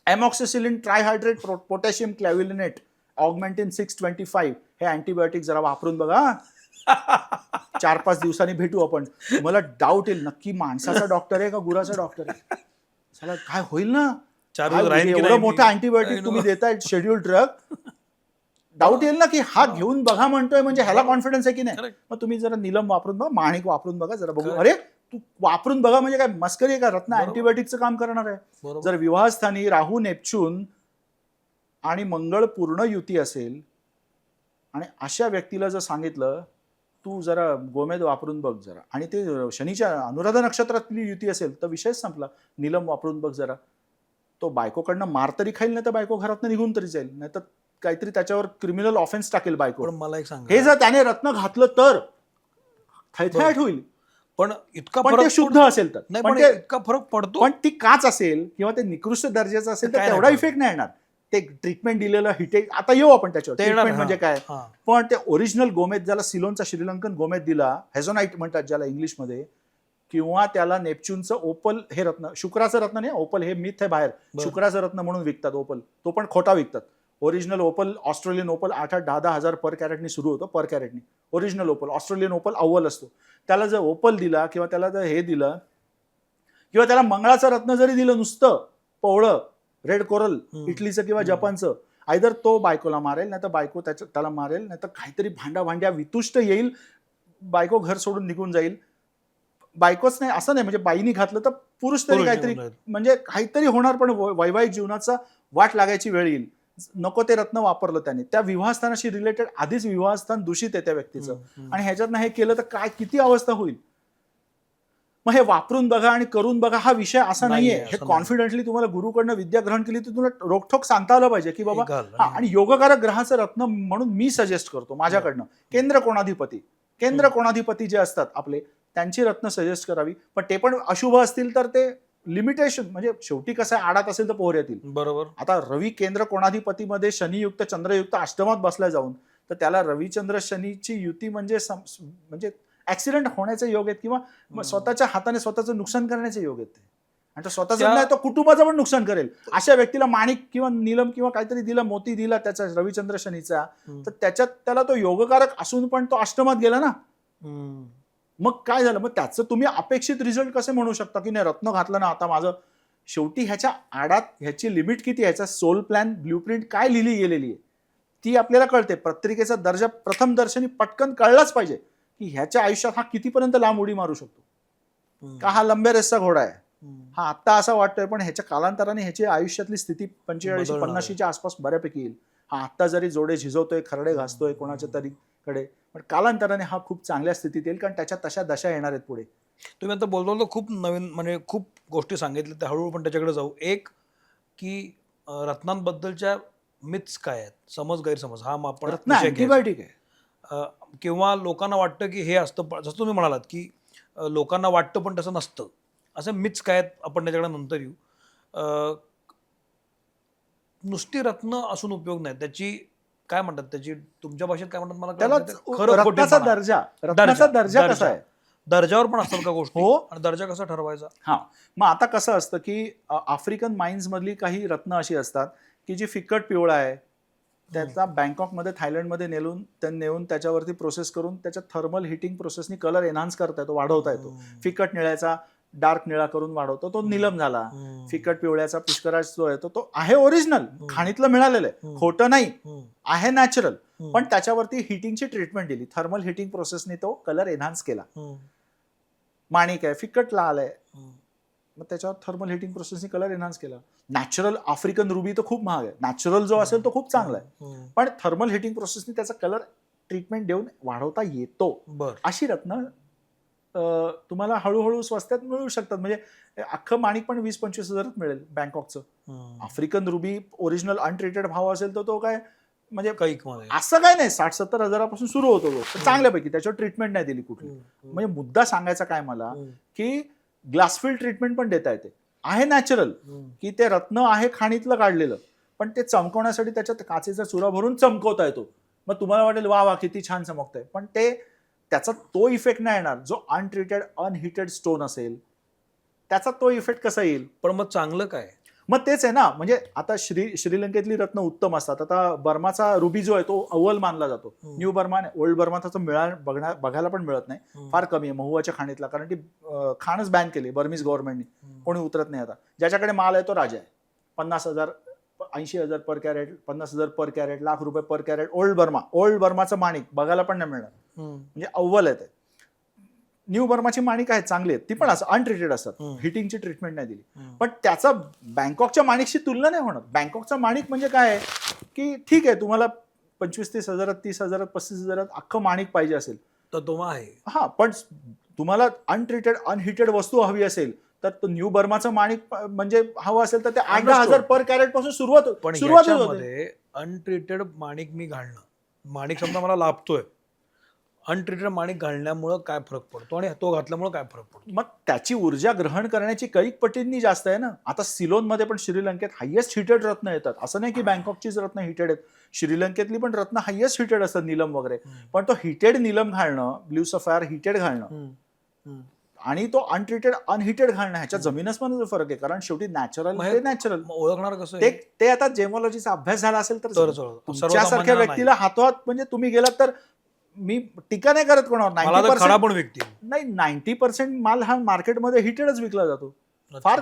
Speaker 2: एमॉक्सिसिलिन ट्रायहायड्रेट पोटॅशियम क्लॅव्हिलिनेट ऑगमेंटिन 625 हे अँटीबायोटिक जरा वापरून बघा, 4-5 दिवसांनी भेटू आपण. मला डाऊट येईल नक्की माणसाचा डॉक्टर आहे का गुराचा डॉक्टर आहे. चला काय होईल ना, एवढं मोठं अँटीबायोटिक तुम्ही देताय शेड्यूल ड्रग, डाऊट येईल ना की हा घेऊन बघा म्हणतोय म्हणजे ह्याला कॉन्फिडन्स आहे की नाही. मग तुम्ही जरा नीलम वापरून बघा, माणिक वापरून बघा, जरा बघू. अरे तू वापरून बघा म्हणजे काय मस्करी आहे का? रत्न अँटीबायोटिकचं काम करणार आहे. जर विवाहस्थानी राहू, नेपच्यून आणि मंगळ पूर्ण युती असेल आणि अशा व्यक्तीला जर सांगितलं तू जरा गोमेद वापरून बघ जरा, आणि ते शनीच्या अनुराधा नक्षत्रातली युती असेल तर विषयच संपला, नीलम वापरून बघ जरा, तो बायकोकडनं मार तरी खाईल, नाही तर बायको घरातनं निघून तरी जाईल, नाही तर काहीतरी त्याच्यावर क्रिमिनल ऑफेन्स टाकेल बायको.
Speaker 1: पण मला एक सांग,
Speaker 2: हे जर त्याने रत्न घातलं तर थैथयाट होईल.
Speaker 1: पण इतका
Speaker 2: पण ते शुद्ध असेल तर,
Speaker 1: पण इतका फरक पडतो.
Speaker 2: पण ती काच असेल किंवा ते निकृष्ट दर्जाचं असेल तर तेवढा इफेक्ट नाही येणार. ते ट्रीटमेंट दिलेलं हिटेक, आता येऊ आपण त्याच्यावर ट्रीटमेंट म्हणजे काय. पण ते ओरिजिनल गोमेद, ज्याला सिलोनचा श्रीलंकन गोमेद दिला, हेझोनाईट म्हणतात ज्याला इंग्लिशमध्ये, किंवा त्याला नेपच्यूनचं ओपल हे रत्न, शुक्राचं रत्न नाही, ओपल हे मिथ आहे बाहेर, शुक्राचं रत्न म्हणून विकतात ओपल, तो पण खोटा विकतात. ओरिजिनल ओपल, ऑस्ट्रेलियन ओपल 8-8, 10-10 हजार पर कॅरेटनी सुरू होतं, पर कॅरेटनी ओरिजिनल ओपल. ऑस्ट्रेलियन ओपल अव्वल असतो. त्याला जर ओपल दिला किंवा त्याला जर हे दिलं किंवा त्याला मंगळाचं रत्न जरी दिलं नुसतं पवळं, रेड कोरल इटलीचं किंवा जपानचं, आयदर तो बायकोला मारेल, नाही तर बायको त्याला मारेल, नाही तर काहीतरी भांड्या वितुष्ट येईल, बायको घर सोडून निघून जाईल. बायकोच नाही असं नाही, म्हणजे बाईनी घातलं तर पुरुष तरी काहीतरी म्हणजे काहीतरी होणार, पण वैवाहिक जीवनाचा वाट लागायची वेळ येईल. नको ते रत्न वापरलं त्याने, त्या विवाहस्थानाशी रिलेटेड आधीच विवाहस्थान दूषित आहे त्या व्यक्तीचं, आणि ह्याच्यातनं हे केलं तर काय किती अवस्था होईल. मग हे वापरून बघा आणि करून बघा हा विषय असा नाहीये. हे कॉन्फिडेंटली तुम्हाला गुरुकडनं विद्या ग्रहण केली तर तुला रोखठोक सांगता आलं पाहिजे की बाबा. आणि योगकारक ग्रहाचं रत्न म्हणून मी सजेस्ट करतो माझ्याकडनं, केंद्र कोणाधिपती जे असतात आपले, त्यांची रत्न सजेस्ट करावी. पण ते पण अशुभ असतील तर ते लिमिटेशन, म्हणजे शेवटी कसं आहे, आडात असेल तर पोहर येतील. बरोबर. आता रवी केंद्र कोणाधिपतीमध्ये शनियुक्त चंद्रयुक्त अष्टमात बसला जाऊन, तर त्याला रविचंद्र शनीची युती म्हणजे ऍक्सिडेंट होण्याचे योग आहेत किंवा स्वतःच्या हाताने स्वतःचं नुकसान करण्याचे योग आहेत. आणि तो स्वतःचं नाही, तो कुटुंबाचं पण नुकसान करेल. अशा व्यक्तीला माणिक किंवा नीलम किंवा काहीतरी दिला, मोती दिला त्याचा रविचंद्र शनीचा, तर त्याच्यात त्याला तो योगकारक असून पण तो अष्टमात गेला ना. मग काय झालं, मग त्याचं तुम्ही अपेक्षित रिझल्ट कसे म्हणू शकता की नाही रत्न घातलं ना आता माझं शेवटी ह्याच्या आडात ह्याची लिमिट किती आहे, ह्याचा सोल प्लॅन ब्ल्यूप्रिंट काय लिहिली गेलेली आहे ती आपल्याला कळते. पत्रिकेचा दर्जा प्रथम दर्शनी पटकन कळलाच पाहिजे की ह्याच्या आयुष्यात हा कितीपर्यंत लांब उडी मारू शकतो, का हा लंबे रेसचा घोडा आहे. हा आत्ता असा वाटतोय, पण ह्याच्या कालांतराने ह्याची आयुष्यातली स्थिती 45-50च्या आसपास बऱ्यापैकी येईल. हा आत्ता जरी जोडे झिजवतोय, खरडे घासतोय कोणाच्या तरी कडे, पण कालांतराने हा खूप चांगल्या स्थितीत येईल, कारण त्याच्या तशा दशा येणार आहेत पुढे.
Speaker 1: तुम्ही आता बोलतो खूप नवीन म्हणजे खूप गोष्टी सांगितल्या, त्या हळूहळू पण त्याच्याकडे जाऊ. एक की रत्नांबद्दलच्या मिथ्स काय आहेत, समज गैरसमज, हा आपण
Speaker 2: रत्न
Speaker 1: विषय घ्यायचा.
Speaker 2: अँटीबायोटिक आहे.
Speaker 1: किंवा लोकांना वाटतं की हे असतं, जसं तुम्ही म्हणालात की लोकांना वाटतं पण तसं नसतं, असं मिथ्स काय आहेत आपण त्याच्याकडे नंतर येऊ. अ, नुसती रत्न असून उपयोग नाही, त्याची काय म्हणतात, त्याची तुमच्या भाषेत काय म्हणतात मला
Speaker 2: त्याला
Speaker 1: कळत नाही. ते खरं
Speaker 2: रत्नाचा
Speaker 1: खोटेपणा.
Speaker 2: रत्नाचा दर्जा कसा आहे.
Speaker 1: दर्जावर पण असतात का गोष्टी,
Speaker 2: हो.
Speaker 1: आणि दर्जा कसा ठरवायचा.
Speaker 2: हा, मग आता कसं असतं की आफ्रिकन माइन्स मधली काही रत्न अशी असतात की जी फिकट पिवळा आहे, त्याचा बँकॉकमध्ये थायलंडमध्ये नेऊन त्याच्यावरती प्रोसेस करून त्याच्या थर्मल हिटिंग प्रोसेसनी कलर एनहान्स करता येतो, वाढवता येतो. फिकट निळ्याचा डार्क निळा करून वाढवतो, तो नीलम झाला. फिकट पिवळ्याचा पुष्कराज जो आहे तो आहे ओरिजिनल, खाणीतलं मिळालेलं आहे, खोटं नाही, आहे नॅचरल, पण त्याच्यावरती हिटिंगची ट्रीटमेंट दिली, थर्मल हिटिंग प्रोसेसनी तो कलर एनहान्स केला. माणिक आहे, फिकट लाल आहे, मग त्याच्यावर थर्मल हिटिंग प्रोसेसनी कलर एनहान्स केला. नॅचरल आफ्रिकन रुबी तर खूप महाग आहे, नॅचरल जो असेल तो खूप चांगला आहे, पण थर्मल हिटिंग प्रोसेसनी त्याचा कलर ट्रीटमेंट देऊन वाढवता येतो. अशी रत्न तुम्हाला हळूहळू स्वस्तात मिळू शकतात. म्हणजे अख्खं माणिक पण 20-25 हजारात मिळेल बँकॉकचं. आफ्रिकन रुबी ओरिजिनल अनट्रीटेड भाव असेल तर तो काय म्हणजे असं काय नाही, 60-70 हजारापासून सुरू होतो तो, चांगल्यापैकी त्याच्यावर ट्रीटमेंट नाही दिली कुठली. म्हणजे मुद्दा सांगायचा काय मला की ग्लासफिल ट्रीटमेंट पण देता येते, आहे नॅचरल, की ते रत्न आहे खाणीतलं काढलेलं, पण ते चमकवण्यासाठी त्याच्यात काचेचा चुरा भरून चमकवता येतो. मग तुम्हाला वाटेल वा वा किती छान चमकतंय, पण ते त्याचा तो इफेक्ट नाही येणार जो अनट्रीटेड अनहिटेड स्टोन असेल, त्याचा तो इफेक्ट कसा येईल.
Speaker 1: पण मग चांगलं काय,
Speaker 2: मग तेच आहे ना, म्हणजे आता श्रीलंकेतली रत्न उत्तम असतात. आता बर्माचा रुबी जो आहे तो अव्वल मानला जातो. न्यू बर्मा, ओल्ड बर्मा त्याचं बघायला पण मिळत नाही, फार कमी आहे महुआच्या खाणीतला, कारण ती खाणच बॅन केली बर्मीज गव्हर्नमेंटनी, कोणी उतरत नाही आता. ज्याच्याकडे माल आहे तो राजा आहे. 50,000 80,000 पर कॅरेट, 50,000 पर कॅरेट, ₹1,00,000 पर कॅरेट. ओल्ड बर्माचं माणिक बघायला पण नाही मिळणार, म्हणजे अव्वल आहे ते. न्यू बर्माची माणिक आहेत, चांगली आहेत, ती पण असं अनट्रीटेड असतात, हिटिंगची ट्रीटमेंट नाही दिली. पण त्याचा बँकॉकच्या माणिकशी तुलना नाही होणार. बँकॉकचा माणिक म्हणजे काय आहे की ठीक आहे, तुम्हाला 25-30 हजारात, 30 हजारात, 35 हजारात अख्खं माणिक पाहिजे असेल
Speaker 1: तर तो आहे.
Speaker 2: हा, पण तुम्हाला अनट्रीटेड अनहिटेड वस्तू हवी असेल तर तो न्यू बर्माचं माणिक म्हणजे हवं असेल तर ते 8,000 पर कॅरेट पासून सुरुवात
Speaker 1: होते. अनट्रीटेड माणिक मी घालणं, माणिक समजा मला लाभतोय, अनट्रीटेड माणिक घालण्यामुळे काय फरक पडतो आणि तो घातल्यामुळे काय फरक पडतो.
Speaker 2: मग त्याची ऊर्जा ग्रहण करण्याची कैक पटींनी जास्त आहे ना. आता सिलोनमध्ये पण श्रीलंकेत हायेस्ट हिटेड रत्न येतात, असं नाही की बँकॉकचीच रत्न हिटेड आहेत, श्रीलंकेतली पण रत्न हायेस्ट हिटेड असतात, नीलम वगैरे. पण तो हिटेड नीलम घालणं, ब्ल्यू सफायर हिटेड घालणं आणि तो अनट्रीटेड अनहिटेड घालणं, ह्याच्या जमीनच पण फरक आहे. कारण शेवटी नॅचरल नॅचरल
Speaker 1: ओळखणार कसं
Speaker 2: ते आता जेमोलॉजीचा अभ्यास झाला असेल तर तुमच्यासारख्या व्यक्तीला हातोहात, म्हणजे तुम्ही गेलात तर मी टीका नाही करत कोणावर,
Speaker 1: 90%
Speaker 2: नाही, 90% माल हा मार्केटमध्ये हिटेडच विकला जातो. फार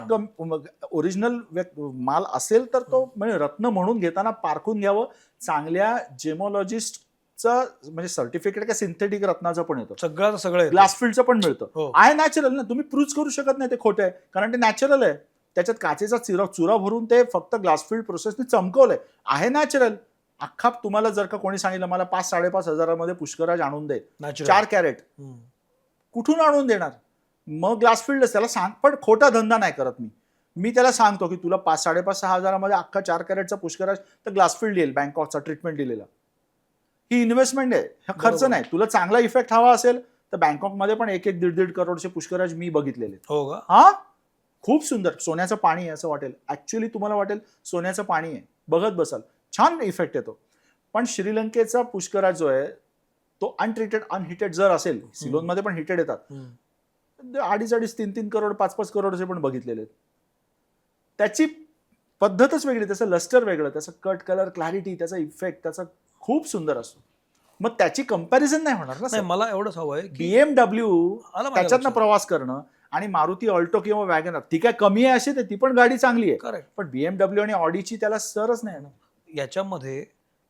Speaker 2: ओरिजिनल माल असेल तर तो म्हणजे रत्न म्हणून घेताना पारखून घ्यावं. चांगल्या जेमोलॉजिस्टचं म्हणजे सर्टिफिकेट का सिंथेटिक रत्नाचं पण येतं,
Speaker 1: सगळं
Speaker 2: ग्लासफिल्डचं पण मिळतं. आहे नॅचरल ना, तुम्ही प्रूव्ह करू शकत नाही ते खोटं आहे, कारण ते नॅचरल आहे. त्याच्यात काचेचा चुरा भरून ते फक्त ग्लासफिल्ड प्रोसेसने चमकवलंय, आहे नॅचरल. अख्खा तुम्हाला जर का कोणी सांगितलं मला 5-5.5 हजारामध्ये पुष्कराज आणून दे 4 कॅरेट, कुठून आणून देणार. मग ग्लासफिल्ड त्याला सांग, पण खोटा धंदा नाही करत मी त्याला सांगतो की तुला 5-5.5-6 हजारामध्ये अख्खा 4 कॅरेटचा पुष्कराज तर ग्लासफिल्ड येईल, बँकॉकचा ट्रीटमेंट दिलेला. ही इन्व्हेस्टमेंट आहे, हा खर्च नाही. तुला चांगला इफेक्ट हवा असेल तर बँकॉकमध्ये पण 1-1.5 करोडचे पुष्कराज मी बघितलेले.
Speaker 1: हो का?
Speaker 2: हा, खूप सुंदर, सोन्याचं पाणी आहे असं वाटेल. ऍक्च्युअली तुम्हाला वाटेल सोन्याचं पाणी आहे, बघत बसाल, छान इफेक्ट येतो. पण श्रीलंकेचा पुष्कराज जो आहे तो अनट्रीटेड अनहिटेड जर असेल, सिलोनमध्ये पण हिटेड येतात, 2.5, 3 करोड, 5 करोडचे पण बघितलेले. त्याची पद्धतच वेगळी, त्याचं लस्टर वेगळं, त्याचं कट कलर क्लॅरिटी, त्याचा इफेक्ट त्याचा खूप सुंदर असतो. मग त्याची कंपॅरिझन नाही होणार ना.
Speaker 1: मला एवढंच हवंय की
Speaker 2: BMW त्याच्यातनं प्रवास करणं आणि मारुती ऑल्टो किंवा वॅगनर ती काय कमी आहे अशी ती पण गाडी चांगली आहे,
Speaker 1: करेक्ट.
Speaker 2: पण बीएमडब्ल्यू आणि ऑडीची त्याला सरच नाही ना.
Speaker 1: याच्यामध्ये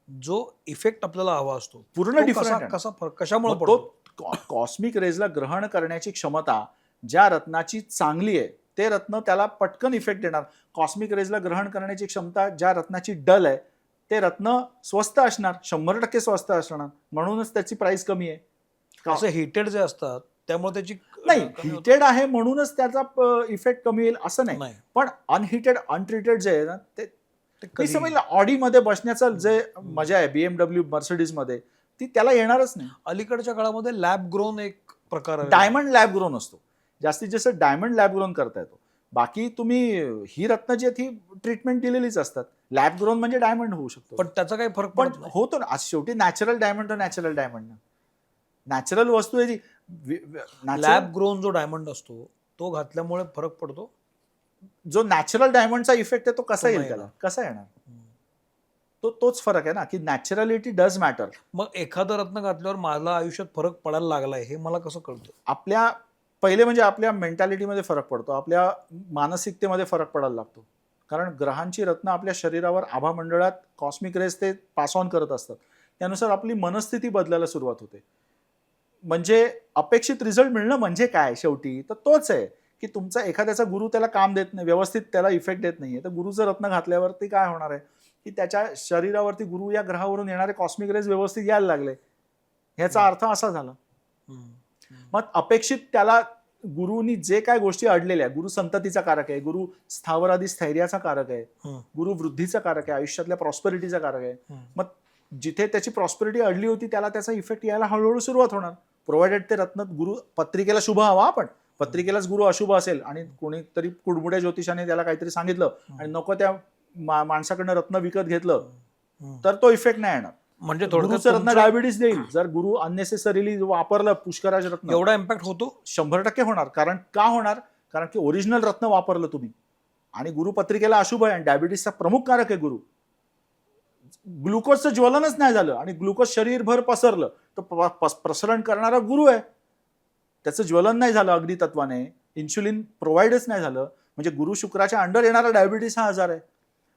Speaker 1: जो इफेक्ट आपल्याला हवा असतो
Speaker 2: पूर्ण
Speaker 1: तो
Speaker 2: different आहे.
Speaker 1: कसा फरक कशामुळे
Speaker 2: मग
Speaker 1: पडतो?
Speaker 2: तो कॉस्मिक रेजला ग्रहण करण्याची क्षमता ज्या रत्नाची चांगली आहे ते रत्न त्याला पटकन इफेक्ट देणार. कॉस्मिक रेजला ग्रहण करण्याची क्षमता ज्या रत्नाची डल आहे ते रत्न स्वस्त असणार, 100% स्वस्त असणार, म्हणूनच त्याची प्राइस कमी आहे.
Speaker 1: असं हिटेड जे असतात त्यामुळे त्याची
Speaker 2: नाही,
Speaker 1: कमी होते.
Speaker 2: हिटेड आहे म्हणूनच त्याचा इफेक्ट कमी येईल असं नाही,
Speaker 1: नाही
Speaker 2: पण अनहिटेड अनट्रीटेड जे आहे ना ते
Speaker 1: ते
Speaker 2: मी
Speaker 1: कधी-
Speaker 2: समजलं ऑडीमध्ये बसण्याचं जे मजा आहे बीएमडब्ल्यू मर्सिडीजमध्ये ती त्याला येणारच नाही.
Speaker 1: अलीकडच्या काळामध्ये लॅब ग्रोन एक प्रकार आहे.
Speaker 2: डायमंड लॅब ग्रोन असतो, जास्तीत जास्त डायमंड लॅब ग्रोन करता येतो. बाकी तुम्ही ही रत्न जी आहेत ही ट्रीटमेंट दिलेलीच असतात. लॅब ग्रोन म्हणजे डायमंड होऊ शकतो,
Speaker 1: पण त्याचा काही फरक
Speaker 2: पण
Speaker 1: पडत नाही.
Speaker 2: होतो ना. आज शेवटी नॅचरल डायमंड तर नॅचरल डायमंड ना, नॅचरल वस्तू आहे ती.
Speaker 1: लॅब ग्रोन जो डायमंड असतो तो घातल्यामुळे फरक पडतो.
Speaker 2: जो नॅचरल डायमंडचा इफेक्ट आहे तो कसा
Speaker 1: तो
Speaker 2: येईल
Speaker 1: नाही
Speaker 2: त्याला,
Speaker 1: येणार.
Speaker 2: कसा येणार? तोच फरक आहे ना, की नॅचरलिटी डज मॅटर.
Speaker 1: मग एखादं रत्न घातल्यावर मला आयुष्यात फरक पडायला लागलाय हे मला कसं कळतं?
Speaker 2: आपल्या पहिले म्हणजे आपल्या मेंटॅलिटीमध्ये फरक पडतो, आपल्या मानसिकतेमध्ये फरक पडायला लागतो. कारण ग्रहांची रत्न आपल्या शरीरावर आभामंडळात कॉस्मिक रेज ते पास ऑन करत असतात, त्यानुसार आपली मनस्थिती बदलायला सुरुवात होते. म्हणजे अपेक्षित रिझल्ट मिळणं म्हणजे काय शेवटी तर तोच आहे की तुमचा एखाद्याचा गुरु त्याला काम देत नाही, व्यवस्थित त्याला इफेक्ट देत नाहीये, तर गुरुचं रत्न घातल्यावरती काय होणार आहे की त्याच्या शरीरावरती गुरु या ग्रहावरून येणारे कॉस्मिक रेज व्यवस्थित यायला लागले. ह्याचा अर्थ असा झाला. मग अपेक्षित त्याला गुरुनी जे काय गोष्टी अडलेल्या, गुरु संततीचा कारक आहे, गुरु स्थावरादी स्थैर्याचा कारक आहे, गुरु वृद्धीचा कारक आहे, आयुष्यातल्या प्रॉस्पेरिटीचा कारक आहे. मग जिथे त्याची प्रॉस्पेरिटी अडली होती त्याला त्याचा इफेक्ट यायला हळूहळू सुरुवात होणार, प्रोव्हाइडेड ते रत्न गुरु पत्रिकेला शुभ हवा. आपण पत्रिकेलाच गुरु अशुभ असेल आणि कोणीतरी कुडमुड्या ज्योतिषाने त्याला काहीतरी सांगितलं आणि नको त्या माणसाकडनं रत्न विकत घेतलं तर तो इफेक्ट नाही येणार.
Speaker 1: म्हणजे
Speaker 2: गुरुचं रत्न
Speaker 1: थोडक्यात
Speaker 2: डायबिटीस देईल जर गुरु अननेसेसरीली वापरलं पुष्कराज रत्न.
Speaker 1: एवढा इम्पॅक्ट होतो?
Speaker 2: 100% होणार. कारण का होणार? कारण की ओरिजिनल रत्न वापरलं तुम्ही आणि गुरु पत्रिकेला अशुभ आहे आणि डायबिटीसचा प्रमुख कारक आहे गुरु. ग्लुकोजचं ज्वलनच नाही झालं आणि ग्लुकोज शरीरभर पसरलं तर प्रसरण करणारा गुरु आहे, त्याचं ज्वलन नाही झालं अग्नी तत्वाने, इन्शुलिन प्रोव्हाइडच नाही झालं, म्हणजे गुरु शुक्राच्या अंडर येणारा डायबिटीस हा आजार आहे.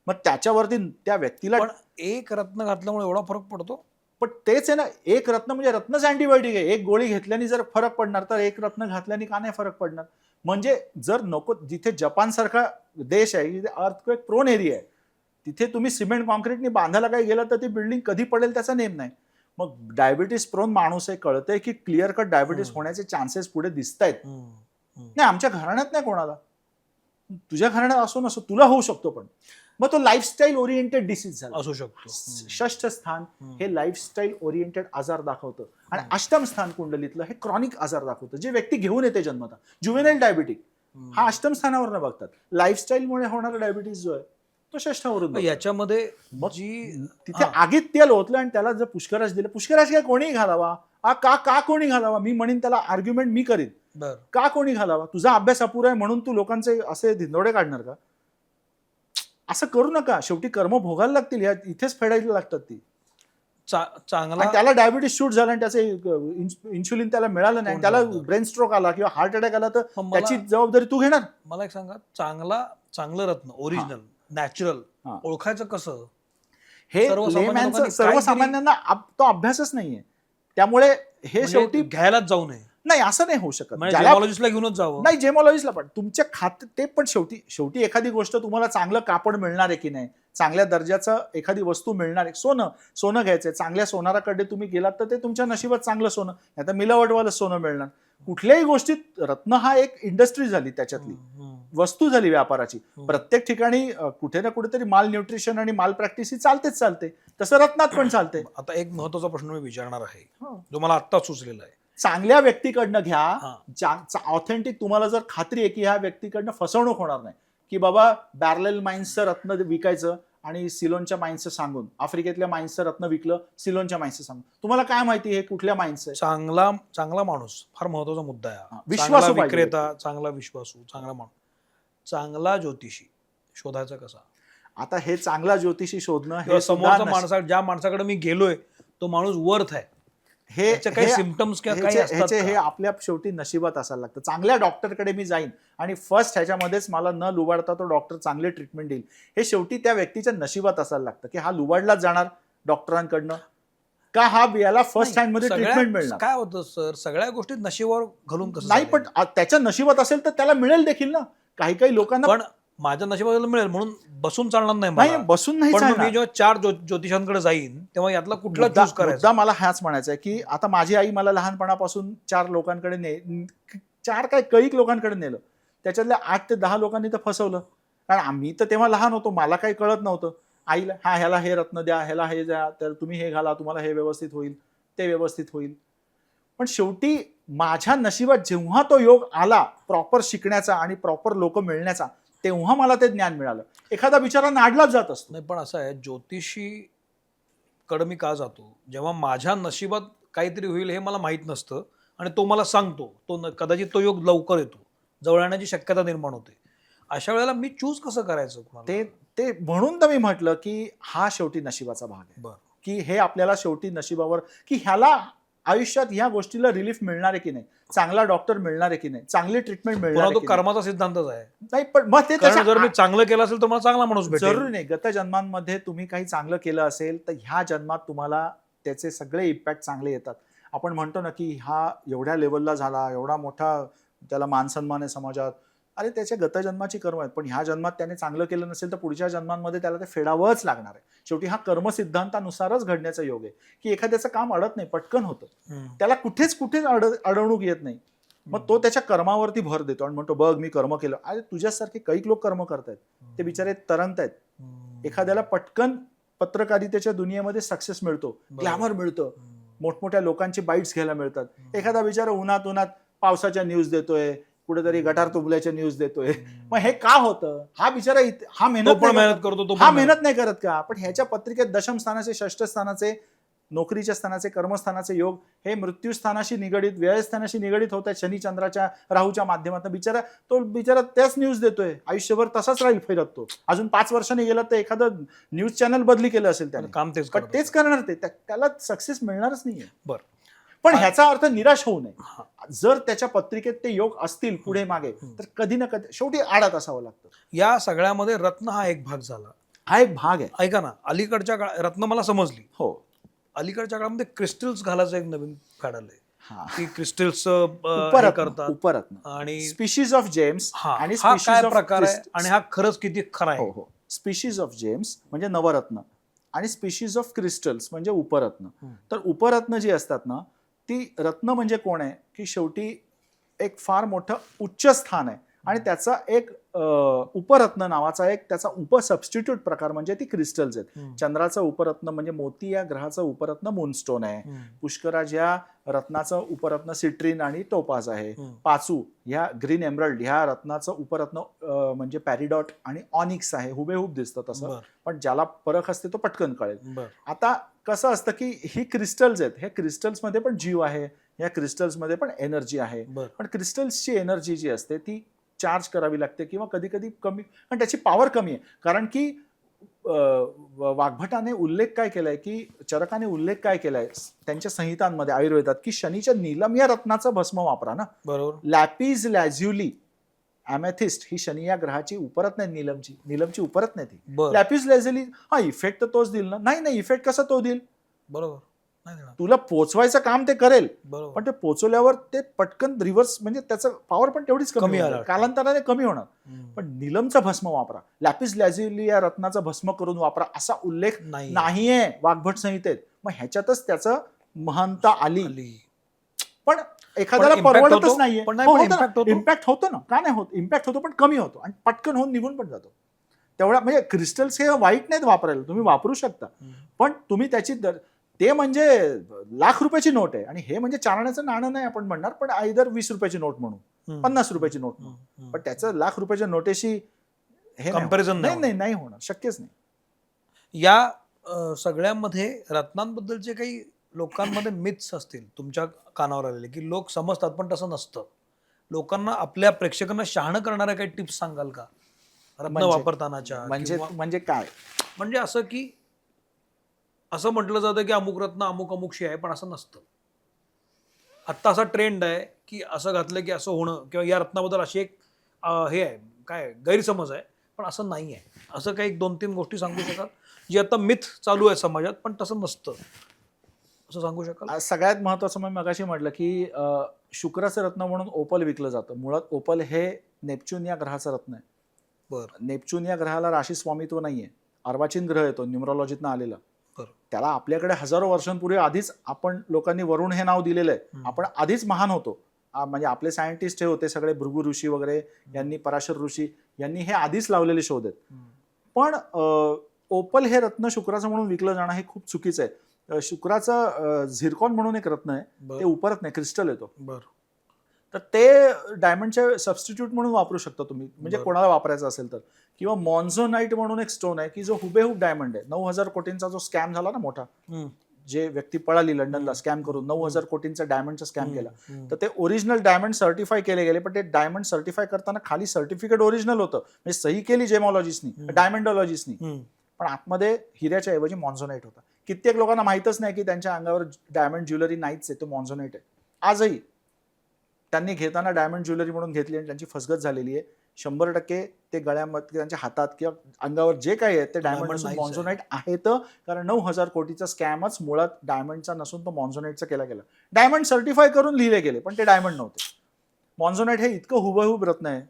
Speaker 2: मग त्याच्यावरती त्या व्यक्तीला
Speaker 1: पण एक रत्न घातल्यामुळे एवढा फरक पडतो?
Speaker 2: पण तेच आहे ना, एक रत्न म्हणजे रत्नच अँटीबायोटिक आहे. एक गोळी घेतल्याने जर फरक पडणार तर एक रत्न घातल्याने का नाही फरक पडणार? म्हणजे जर नको, जिथे जपान सारखा देश आहे जिथे अर्थक्वेक प्रोन एरिया आहे तिथे तुम्ही सिमेंट कॉन्क्रीटने बांधायला काही गेलं तर ती बिल्डिंग कधी पडेल त्याचा नेम नाही. मग डायबिटीस प्रोन माणूस आहे, कळतंय की क्लिअर कट डायबिटीस होण्याचे चान्सेस पुढे दिसत आहेत. नाही आमच्या घराण्यात नाही कोणाला, तुझ्या घराण्यात असो नसो तुला होऊ शकतो, पण मग तो लाईफस्टाईल ओरिएंटेड डिसीज झाला.
Speaker 1: असू शकतो.
Speaker 2: षष्ठ स्थान हे लाईफस्टाईल ओरिएंटेड आजार दाखवतं आणि अष्टम स्थान कुंडलीतलं हे क्रॉनिक आजार दाखवतं, जे व्यक्ती घेऊन येते जन्मता. जुवेनाईल डायबिटिक हा अष्टम स्थानावर बघतात, लाईफस्टाईलमुळे होणारा डायबिटीस जो आहे तो षष्ठावरून बघतात.
Speaker 1: याच्यामध्ये
Speaker 2: मग
Speaker 1: जी
Speaker 2: तिथे आगीत तेल ओतलं आणि त्याला जर पुष्कराज दिलं, पुष्कराज काय कोणी घालावा? का कोणी घालावा? मी म्हणेन त्याला आर्ग्युमेंट मी करीन,
Speaker 1: बर
Speaker 2: का कोणी घालावा? तुझा अभ्यास अपुरा आहे म्हणून तू लोकांचे असे धिंदोडे काढणार का? असं करू नका. शेवटी कर्म भोगायला लागतील, या इथेच फेडायला लागतात ती.
Speaker 1: चांगला
Speaker 2: आणि त्याला डायबिटीस शूट झाला आणि त्याचे इन्शुलिन त्याला मिळालं नाही, त्याला ब्रेन स्ट्रोक आला किंवा हार्ट अटॅक आला तर त्याची जबाबदारी तू घेणार?
Speaker 1: मला एक सांगा, चांगलं रत्न ओरिजिनल नॅचरल ओळखायचं कसं?
Speaker 2: हे
Speaker 1: सर्वसामान्य लोकांनी
Speaker 2: सर्वसामान्यांना तो अभ्यासच नाहीये, त्यामुळे हे
Speaker 1: म्हणजे
Speaker 2: शेवटी
Speaker 1: घ्यायलाच जाऊ नये.
Speaker 2: नाही असं नाही होऊ शकत.
Speaker 1: म्हणजे
Speaker 2: ज्याला-
Speaker 1: जेमॉलॉजिस्टला घेऊनच जावं.
Speaker 2: नाही जेमॉलॉजिस्टला पण तुमच्या खाते ते पण शेवटी एखादी गोष्ट तुम्हाला चांगलं कापड मिळणार आहे की नाही, चांगल्या दर्जाचं एखादी वस्तू मिळणार आहे. सोनं घ्यायचंय, चांगल्या सोनाराकडे तुम्ही गेलात तर ते तुमच्या नशिबात चांगलं सोनं, नाही तर मिलावटवालं सोनं मिळणार. कुठल्याही गोष्टीत रत्न हा एक इंडस्ट्री झाली, त्याच्यातली वस्तू झाली व्यापाराची. प्रत्येक ठिकाणी कुठे ना कुठेतरी माल न्यूट्रिशन आणि माल प्रॅक्टिस ही चालते, तसं रत्नात पण चालते.
Speaker 1: आता एक महत्वाचा प्रश्न मी विचारणार आहे जो मला आत्ता सुचलेला आहे.
Speaker 2: चांगल्या व्यक्तीकडनं घ्या, ऑथेंटिक तुम्हाला जर खात्री आहे की ह्या व्यक्तीकडनं फसवणूक होणार नाही, की बाबा बॅरलेल माइन्सचं रत्न विकायचं आणि सिलोनच्या माइन्सचं सांगून, आफ्रिकेतल्या माइन्सचं रत्न विकलं सिलोनच्या माइन्सचं सांगून, तुम्हाला काय माहिती हे कुठल्या माइन्सचं आहे?
Speaker 1: चांगला माणूस फार महत्वाचा मुद्दा आहे.
Speaker 2: विश्वासू
Speaker 1: चांगला
Speaker 2: पाहिजे.
Speaker 1: विक्रेता, चांगला विश्वासू, चांगला माणूस, चांगला ज्योतिषी शोधायचा कसा?
Speaker 2: आता हे चांगला ज्योतिषी शोधणं
Speaker 1: किंवा
Speaker 2: हे
Speaker 1: समोरचा
Speaker 2: सुद्धा
Speaker 1: ज्या माणसाकडे मी गेलोय तो माणूस वर्थ आहे
Speaker 2: हे
Speaker 1: त्याचे काही सिम्पटम्स किंवा काही असतात
Speaker 2: ह्याचे हे
Speaker 1: का?
Speaker 2: आपल्या शेवटी नशिबात असायला लागतं. चांगल्या डॉक्टरकडे मी जाईन आणि फर्स्ट ह्याच्यामध्येच मला न लुबाडता तो डॉक्टर चांगली ट्रीटमेंट देईल, हे शेवटी त्या व्यक्तीच्या नशिबात असायला लागतं की हा लुबाडलाच जाणार डॉक्टरांकडनं का हा याला फर्स्ट हँड मध्ये ट्रीटमेंट मिळणार.
Speaker 1: काय होतं सर, सगळ्या गोष्टी नशिबावर घालून कसं
Speaker 2: नाही,
Speaker 1: चालेल?
Speaker 2: पण त्याच्या नशिबात असेल तर त्याला मिळेल देखील ना. काही काही लोकांना
Speaker 1: पण माझ्या नशिबाला मिळेल म्हणून बसून चालणार नाही
Speaker 2: नाही,
Speaker 1: मला.
Speaker 2: बसून नाही
Speaker 1: पण मग
Speaker 2: चालणार.
Speaker 1: मी जेव्हा 4 ज्योतिषांकडे जाईन तेव्हा यातला कुठला
Speaker 2: मुद्दा
Speaker 1: चूज करायचा?
Speaker 2: मुद्दा मला हाच म्हणायचा आहे की आता माझी आई मला लहानपणापासून 4 लोकांकडे 4 काय कैक लोकांकडे नेलं. त्याच्यातल्या 8 ते 10 लोकांनी तर फसवलं. कारण आम्ही तर तेव्हा लहान होतो, मला काही कळत नव्हतं. आईला हा ह्याला हे रत्न द्या, ह्याला हे द्या, तर तुम्ही हे घाला, तुम्हाला हे व्यवस्थित होईल, ते व्यवस्थित होईल. पण शेवटी माझ्या नशिबात जेव्हा तो योग आला प्रॉपर शिकण्याचा आणि प्रॉपर लोक मिळण्याचा, तेव्हा मला ते ज्ञान मिळालं. एखादा बिचारा नाडलाच जात असतो.
Speaker 1: नाही, पण असं आहे, ज्योतिषी कडे मी का जातो, जेव्हा माझ्या नशिबात काहीतरी होईल हे मला माहित नसतं आणि तो मला सांगतो, कदाचित तो योग लवकर येतो, जवळ येण्याची शक्यता निर्माण होते. अशा वेळेला मी चूज कसं करायचं कुणाला?
Speaker 2: ते ते म्हणून तर मी म्हटलं की हा शेवटी नशिबाचा भाग आहे.
Speaker 1: बरं.
Speaker 2: की हे आपल्याला शेवटी नशिबावर की ह्याला आयुष्यात ह्या गोष्टीला रिलीफ मिळणार आहे की नाही, चांगला डॉक्टर मिळणार आहे की नाही, चांगली ट्रीटमेंट मिळणार
Speaker 1: पुन्हा
Speaker 2: आहे
Speaker 1: तो
Speaker 2: की नाही.
Speaker 1: कर्माचा सिद्धांतच आहे.
Speaker 2: नाही, पण मग ते
Speaker 1: कारण जर
Speaker 2: त्याच्या
Speaker 1: मी चांगलं केलं असेल तर मला चांगला माणूस भेटेल.
Speaker 2: जरुरी नाही. गत जन्मांमध्ये तुम्ही काही चांगलं केलं असेल तर ह्या जन्मात तुम्हाला त्याचे सगळे इम्पॅक्ट चांगले येतात. आपण म्हणतो ना की हा एवढ्या लेवलला झाला, एवढा मोठा त्याला मानसन्मान आहे समाजात. अरे त्याच्या गत जन्माची कर्म आहेत, पण ह्या जन्मात त्याने चांगलं केलं नसेल तर पुढच्या जन्मांमध्ये त्याला ते फेडावंच लागणार आहे. शेवटी हा कर्म सिद्धांतानुसारच घडण्याचा योग आहे की एखाद्याचं काम अडत नाही, पटकन होतं.
Speaker 1: हम्म.
Speaker 2: त्याला कुठेच अडवणूक येत नाही. मग तो त्याच्या कर्मावरती भर देतो आणि म्हणतो बघ मी कर्म केलं. अरे तुझ्यासारखे कैक लोक कर्म करतायत, ते बिचारे तरंगतायत.
Speaker 1: हम्म.
Speaker 2: एखाद्याला पटकन पत्रकारितेच्या दुनियेमध्ये सक्सेस मिळतो,
Speaker 1: बरोबर.
Speaker 2: ग्लॅमर मिळतं,
Speaker 1: हम्म.
Speaker 2: मोठमोठ्या लोकांचे बाईट्स घ्यायला मिळतात. एखादा बिचारा उन्हात उन्हात पावसाच्या न्यूज देतोय, कुठेतरी गटार तुंबल्याच्या न्यूज देतोय. मग हे का होतं? हा बिचारा हा
Speaker 1: तो
Speaker 2: मेहनत
Speaker 1: पण
Speaker 2: नाही
Speaker 1: मेहनत
Speaker 2: करत.
Speaker 1: करतो, तो
Speaker 2: हा
Speaker 1: पण
Speaker 2: मेहनत नाही करत का? पण ह्याच्या पत्रिकेत दशम स्थानाचे, षष्ठ स्थानाचे, नोकरीच्या स्थानाचे, कर्मस्थानाचे योग हे मृत्यू स्थानाशी निगडित, व्ययस्थानाशी निगडित होत आहेत शनी चंद्राच्या राहूच्या माध्यमातून. बिचारा त्याच न्यूज देतोय, आयुष्यभर तसाच राहील फिरत तो. अजून 5 वर्षांनी गेला तर एखादं न्यूज चॅनल बदली केलं असेल त्याने,
Speaker 1: काम तेच
Speaker 2: पण
Speaker 1: करत
Speaker 2: तेच करणार ते. त्याला सक्सेस मिळणारच नाहीये.
Speaker 1: बरं.
Speaker 2: पण ह्याचा अर्थ निराश होऊ नये.
Speaker 1: हा.
Speaker 2: जर त्याच्या पत्रिकेत ते योग असतील पुढे मागे तर कधी ना कधी शेवटी आडात असावं लागतं.
Speaker 1: या सगळ्यामध्ये रत्न हा एक भाग झाला.
Speaker 2: हा एक भाग आहे.
Speaker 1: ऐका ना, अलीकडच्या रत्न मला समजली.
Speaker 2: हो.
Speaker 1: अलीकडच्या काळामध्ये क्रिस्टल्स घालायचं एक नवीन फॅड आलंय
Speaker 2: हा.
Speaker 1: की क्रिस्टल्स करतात
Speaker 2: उपरत्न
Speaker 1: आणि
Speaker 2: स्पीशीज ऑफ जेम्स आणि
Speaker 1: हा
Speaker 2: स्पीशीज
Speaker 1: काय
Speaker 2: ऑफ
Speaker 1: प्रकार आहे आणि हा खरंच किती खरा
Speaker 2: हो
Speaker 1: आहे?
Speaker 2: हो. स्पीशीज ऑफ जेम्स म्हणजे नवरत्न आणि स्पीशीज ऑफ क्रिस्टल्स म्हणजे उपरत्न. तर उपरत्न जी असतात ना, ती रत्न म्हणजे कोण आहे की शेवटी एक फार मोठं उच्च स्थान आहे आणि त्याचा एक उपरत्न नावाचा एक त्याचा उपसबस्टिट्यूट प्रकार म्हणजे ती क्रिस्टल्स आहेत. चंद्राचं उपरत्न म्हणजे मोती या ग्रहाचं उपरत्न मूनस्टोन आहे. पुष्कराज या रत्नाचं उपरत्न सिट्रीन आणि टोपाज आहे. पाचू ह्या ग्रीन एमरल्ड ह्या रत्नाचं उपरत्न म्हणजे पॅरिडॉट आणि ऑनिक्स आहे. हुबेहूब दिसतं तसं, पण ज्याला फरक असते तो पटकन कळेल. आता कसं असतं की ही क्रिस्टल्स आहेत, ह्या क्रिस्टल्समध्ये पण जीव आहे, या क्रिस्टल्समध्ये पण एनर्जी आहे. पण क्रिस्टल्सची एनर्जी जी असते ती चार्ज करावी लागते किंवा कधी कधी कमी, पण त्याची पॉवर कमी आहे. कारण की वाग्भटाने उल्लेख काय केलाय की चरकाने उल्लेख काय केलाय त्यांच्या संहितांमध्ये आयुर्वेदात की शनीच्या नीलम या रत्नाचं भस्म वापरा ना.
Speaker 1: बरोबर.
Speaker 2: लॅपिज लॅझ्युली अमेथिस्ट ही शनी या ग्रहाची उपरत्न आहे. नीलमची उपरत्न आहे ती. लॅपिज लॅझ्युली हा इफेक्ट तर तोच देईल ना? नाही, इफेक्ट कसा तो देईल?
Speaker 1: बरोबर.
Speaker 2: तुला पोचवायचं काम ते करेल,
Speaker 1: बरोबर.
Speaker 2: पण ते पोचवल्यावर ते पटकन रिव्हर्स म्हणजे त्याचं पॉवर पण तेवढीच कमी होणार, कालांतराने कमी होणार. पण नीलमचं भस्म वापरा, लॅपिस लॅझ्युली या रत्नाचं भस्म करून वापरा असा उल्लेख नाहीये वाग्भट संहितेत. मग ह्याच्यातच त्याचं महानता आली. पण एखाद्याला परवडतच नाहीये. इम्पॅक्ट होतो ना, का नाही होत? इम्पॅक्ट होतो पण कमी होतो आणि पटकन होऊन निघून पण जातो. तेवढा म्हणजे क्रिस्टल्स हे वाईट नाहीत वापरायला, तुम्ही वापरू शकता, पण तुम्ही त्याची ते म्हणजे लाख रुपयाची नोट आहे आणि हे म्हणजे चारण्याचं नाणं नाही आपण म्हणणार, पण आयदर 20 रुपयाची नोट म्हणू, 50 रुपयाची नोट म्हणू, पण त्याचं लाख रुपयाच्या नोटेशी हे
Speaker 1: कंपॅरिझन
Speaker 2: नाही होणार, शक्यच नाही.
Speaker 1: या सगळ्यामध्ये रत्नांबद्दलचे काही लोकांमध्ये मिथ्स असतील तुमच्या कानावर आलेले की लोक समजतात पण तसं नसतं. लोकांना, आपल्या प्रेक्षकांना शहाणं करणाऱ्या काही टिप्स सांगाल का रत्न वापरतानाच्या?
Speaker 2: म्हणजे काय?
Speaker 1: म्हणजे असं की असं म्हटलं जातं की अमुक रत्न अमुक अमुकशी आहे, पण असं नसतं. आत्ता असा ट्रेंड आहे की असं घातलं की असं होणं किंवा या रत्नाबद्दल अशी एक हे आहे काय गैरसमज आहे, पण असं नाही आहे. असं काही 2-3 गोष्टी सांगू शकाल जी आता मिथ चालू आहे समाजात, पण तसं नसतं, असं सांगू शकाल?
Speaker 2: आज सगळ्यात महत्त्वाचं मी मगाशी म्हटलं की शुक्राचं रत्न म्हणून ओपल विकलं जातं. मुळात ओपल हे नेपच्यून या ग्रहाचं रत्न आहे.
Speaker 1: बरं.
Speaker 2: नेपच्यून या ग्रहाला राशी स्वामित्व नाहीये. अर्वाचीन ग्रह येतो न्यूमरॉलॉजीतनं आलेला.
Speaker 1: बरं.
Speaker 2: त्याला आपल्याकडे हजारो वर्षांपूर्वी आधीच आपण लोकांनी वरुण हे नाव दिलेलं आहे. आपण आधीच महान होतो. म्हणजे आपले सायंटिस्ट हे होते सगळे भृगु ऋषी वगैरे, यांनी पराशर ऋषी यांनी हे आधीच लावलेले शोध आहेत. पण ओपल हे रत्न शुक्राचं म्हणून विकलं जाणं हे खूप चुकीचं आहे. शुक्राचं झिरकॉन म्हणून एक रत्न आहे, ते उपरत्न आहे, क्रिस्टल येतो.
Speaker 1: बरं.
Speaker 2: तर ते डायमंडचे सबस्टिट्यूट म्हणून वापरू शकता तुम्ही, म्हणजे
Speaker 1: बरं.
Speaker 2: कोणाला वापरायचं असेल तर. किंवा मॉन्झोनाइट म्हणून एक स्टोन आहे की जो हुबेहूब डायमंड आहे. 9,000 कोटींचा जो स्कॅम झाला ना मोठा, जे व्यक्ती पळाली लंडनला स्कॅम करून 9,000 कोटींचा डायमंडचा स्कॅम केला, तर ते ओरिजिनल डायमंड सर्टिफाय केले गेले. पण ते डायमंड सर्टिफाय करताना खाली सर्टिफिकेट ओरिजिनल होतं, म्हणजे सही केली जेमॉलॉजिस्टनी, डायमंडॉलॉजिस्टनी, पण आतमध्ये हिऱ्याच्या ऐवजी मॉन्झोनाइट होता. कित्येक लोकांना माहितच नाही की त्यांच्या अंगावर डायमंड ज्वेलरी नाहीच आहे, तो मॉन्झोनाइट आहे. आजही त्यांनी घेताना डायमंड ज्वेलरी म्हणून घेतली आणि त्यांची फसगत झालेली आहे. 100% ते गळ्यामध्ये त्यांच्या हातात किंवा अंगावर जे काही आहे ते डायमंड नसून मॉन्झोनाइट आहेत. कारण 9,000 कोटीचा स्कॅमच मुळात डायमंडचा नसून तो मॉन्झोनाइटचा केला गेला. डायमंड सर्टिफाय करून लिहिले गेले, पण ते डायमंड नव्हते. मॉन्झोनाइट हे इतकं हुबेहूब रत्न आहे